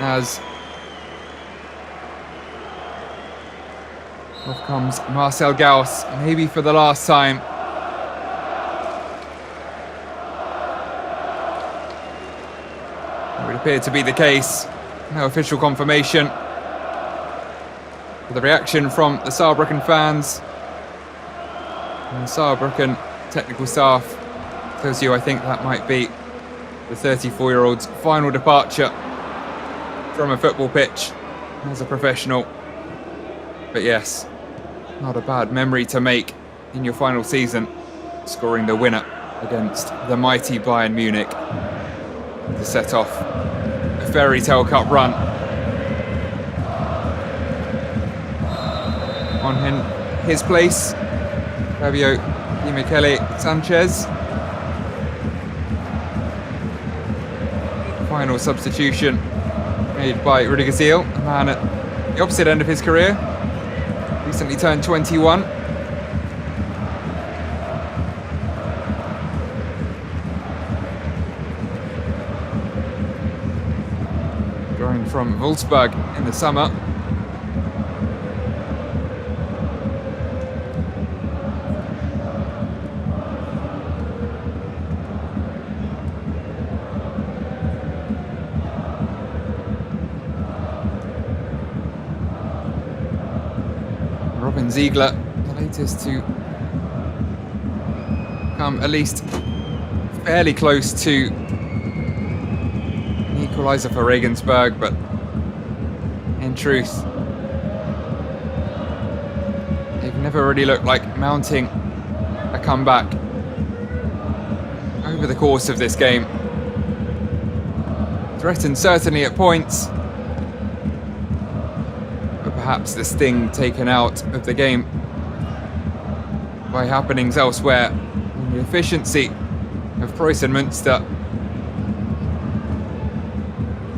As off comes Marcel Gauss, maybe for the last time. It would appear to be the case. No official confirmation. But the reaction from the Saarbrücken fans and the Saarbrücken technical staff tells you I think that might be the 34-year-old's final departure from a football pitch as a professional. But yes, not a bad memory to make in your final season, scoring the winner against the mighty Bayern Munich to set off a fairy tale cup run. On his place, Fabio Di Michele Sanchez. Final substitution made by Rudiger Ziel, a man at the opposite end of his career, recently turned 21. Joined from Wolfsburg in the summer. Ziegler, the latest to come at least fairly close to an equaliser for Regensburg, but in truth, they've never really looked like mounting a comeback over the course of this game. Threatened certainly at points, perhaps the sting taken out of the game by happenings elsewhere. And the efficiency of Preußen Münster,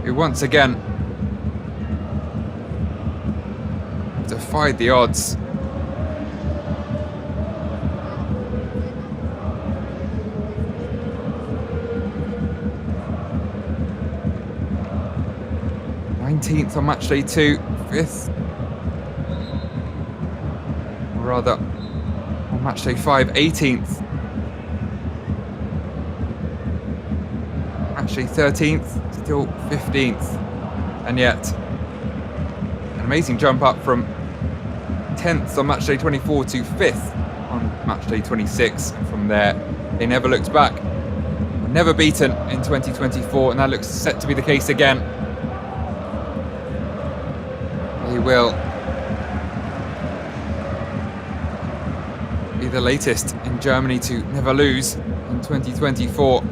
who once again defied the odds. th on matchday 2, 5th. Rather, on matchday 5, 18th. Matchday 13th, still 15th. And yet, an amazing jump up from 10th on matchday 24 to 5th on matchday 26. From there, they never looked back. Were never beaten in 2024, and that looks set to be the case again. They will be the latest in Germany to never lose in 2024.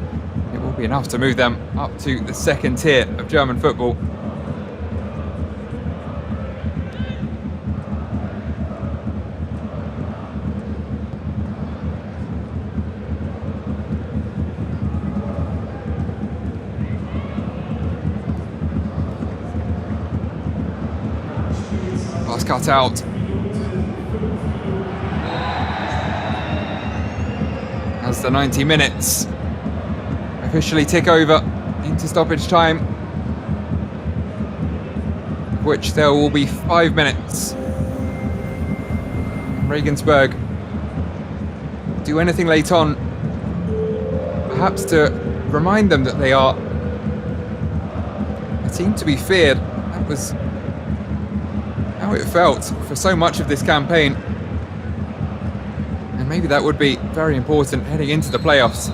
It will be enough to move them up to the second tier of German football. Pass cut out. As the 90 minutes officially tick over into stoppage time, of which there will be 5 minutes. Regensburg do anything late on, perhaps to remind them that they are a team to be feared. That was how it felt for so much of this campaign. And maybe that would be very important heading into the playoffs.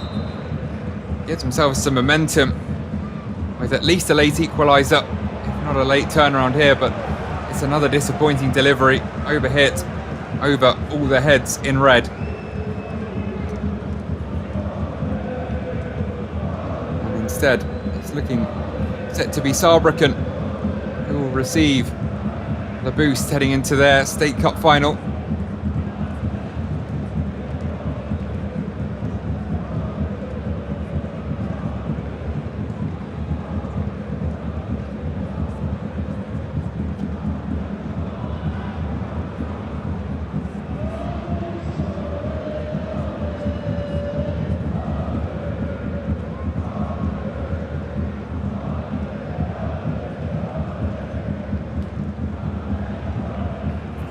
Get themselves some momentum with at least a late equaliser, if not a late turnaround here, but it's another disappointing delivery, overhit, over all the heads in red. And instead, it's looking set to be Saarbrücken who will receive the boost heading into their State Cup final.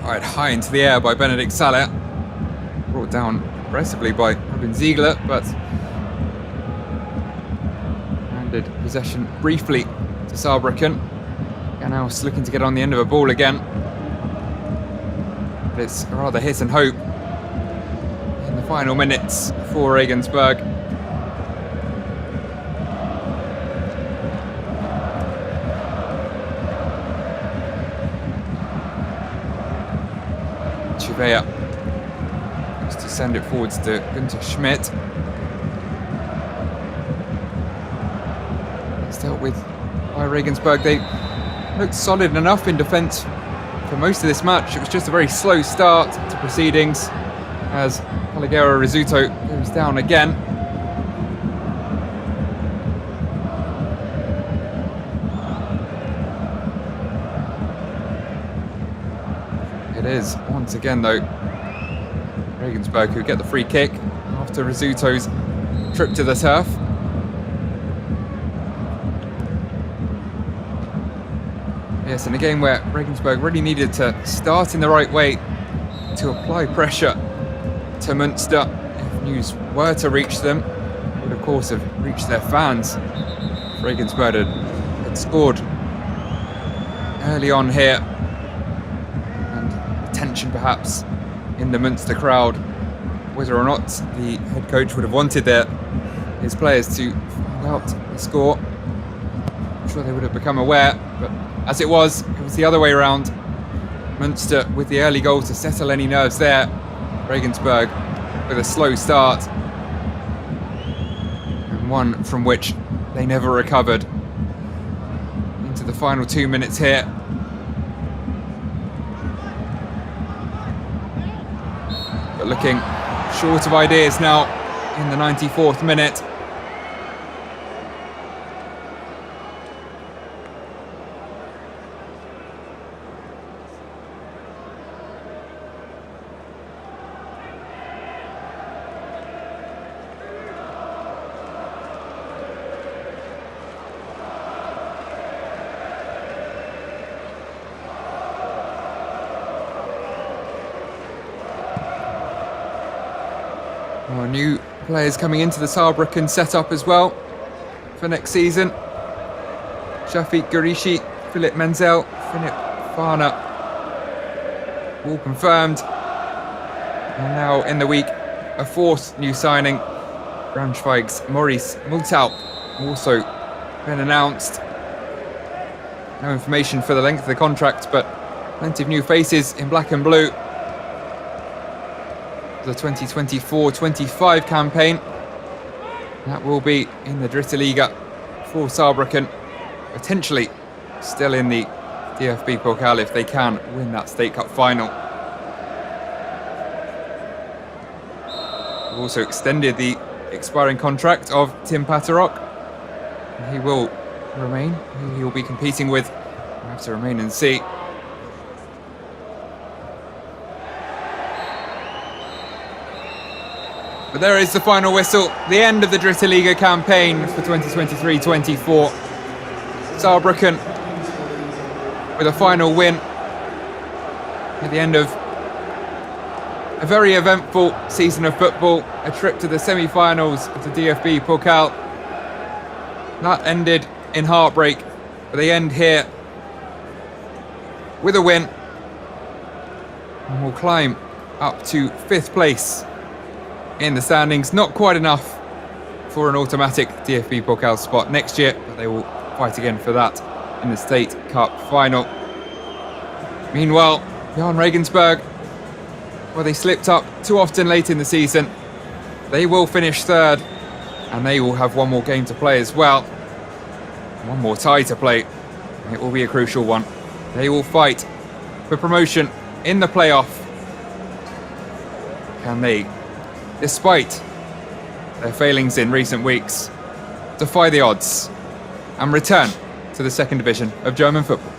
Right, high into the air by Benedikt Salah. Brought down aggressively by Robin Ziegler, but handed possession briefly to Saarbrücken. Ganaus looking to get on the end of a ball again. But it's rather hit and hope in the final minutes for Regensburg. Chivea looks to send it forwards to Günther Schmidt. It's dealt with by Regensburg. They looked solid enough in defence for most of this match. It was just a very slow start to proceedings as Paliguero Rizzuto goes down again. It is, once again though, Regensburg who get the free kick after Rizzuto's trip to the turf. Yes, in a game where Regensburg really needed to start in the right way to apply pressure to Münster. If news were to reach them, it would of course have reached their fans. Regensburg had scored early on here. Tension perhaps in the Münster crowd, whether or not the head coach would have wanted his players to find out the score. I'm sure they would have become aware, but as it was the other way around. Münster with the early goal to settle any nerves there. Regensburg with a slow start, and one from which they never recovered. Into the final 2 minutes here. Looking short of ideas now in the 94th minute. New players coming into the Saarbrücken setup as well for next season. Shafiq Garishi, Philipp Menzel, Philipp Farner, all confirmed. And now in the week, a fourth new signing, Braunschweig's Maurice Multaup, also been announced. No information for the length of the contract, but plenty of new faces in black and blue. The 2024-25 campaign. That will be in the Dritte Liga for Saarbrücken, potentially still in the DFB Pokal if they can win that State Cup final. We've also extended the expiring contract of Tim Patterrock. He will remain, who he will be competing with. We'll have to remain and see. But there is the final whistle, the end of the Dritte Liga campaign for 2023-24. Saarbrücken with a final win at the end of a very eventful season of football, a trip to the semi-finals of the DFB Pokal. That ended in heartbreak, but they end here with a win and will climb up to 5th place in the standings. Not quite enough for an automatic DFB Pokal spot next year, but they will fight again for that in the State Cup final. Meanwhile, Jahn Regensburg, well, they slipped up too often late in the season. They will finish third, and they will have one more game to play as well. One more tie to play. It will be a crucial one. They will fight for promotion in the playoff. Can they, despite their failings in recent weeks, defy the odds and return to the second division of German football?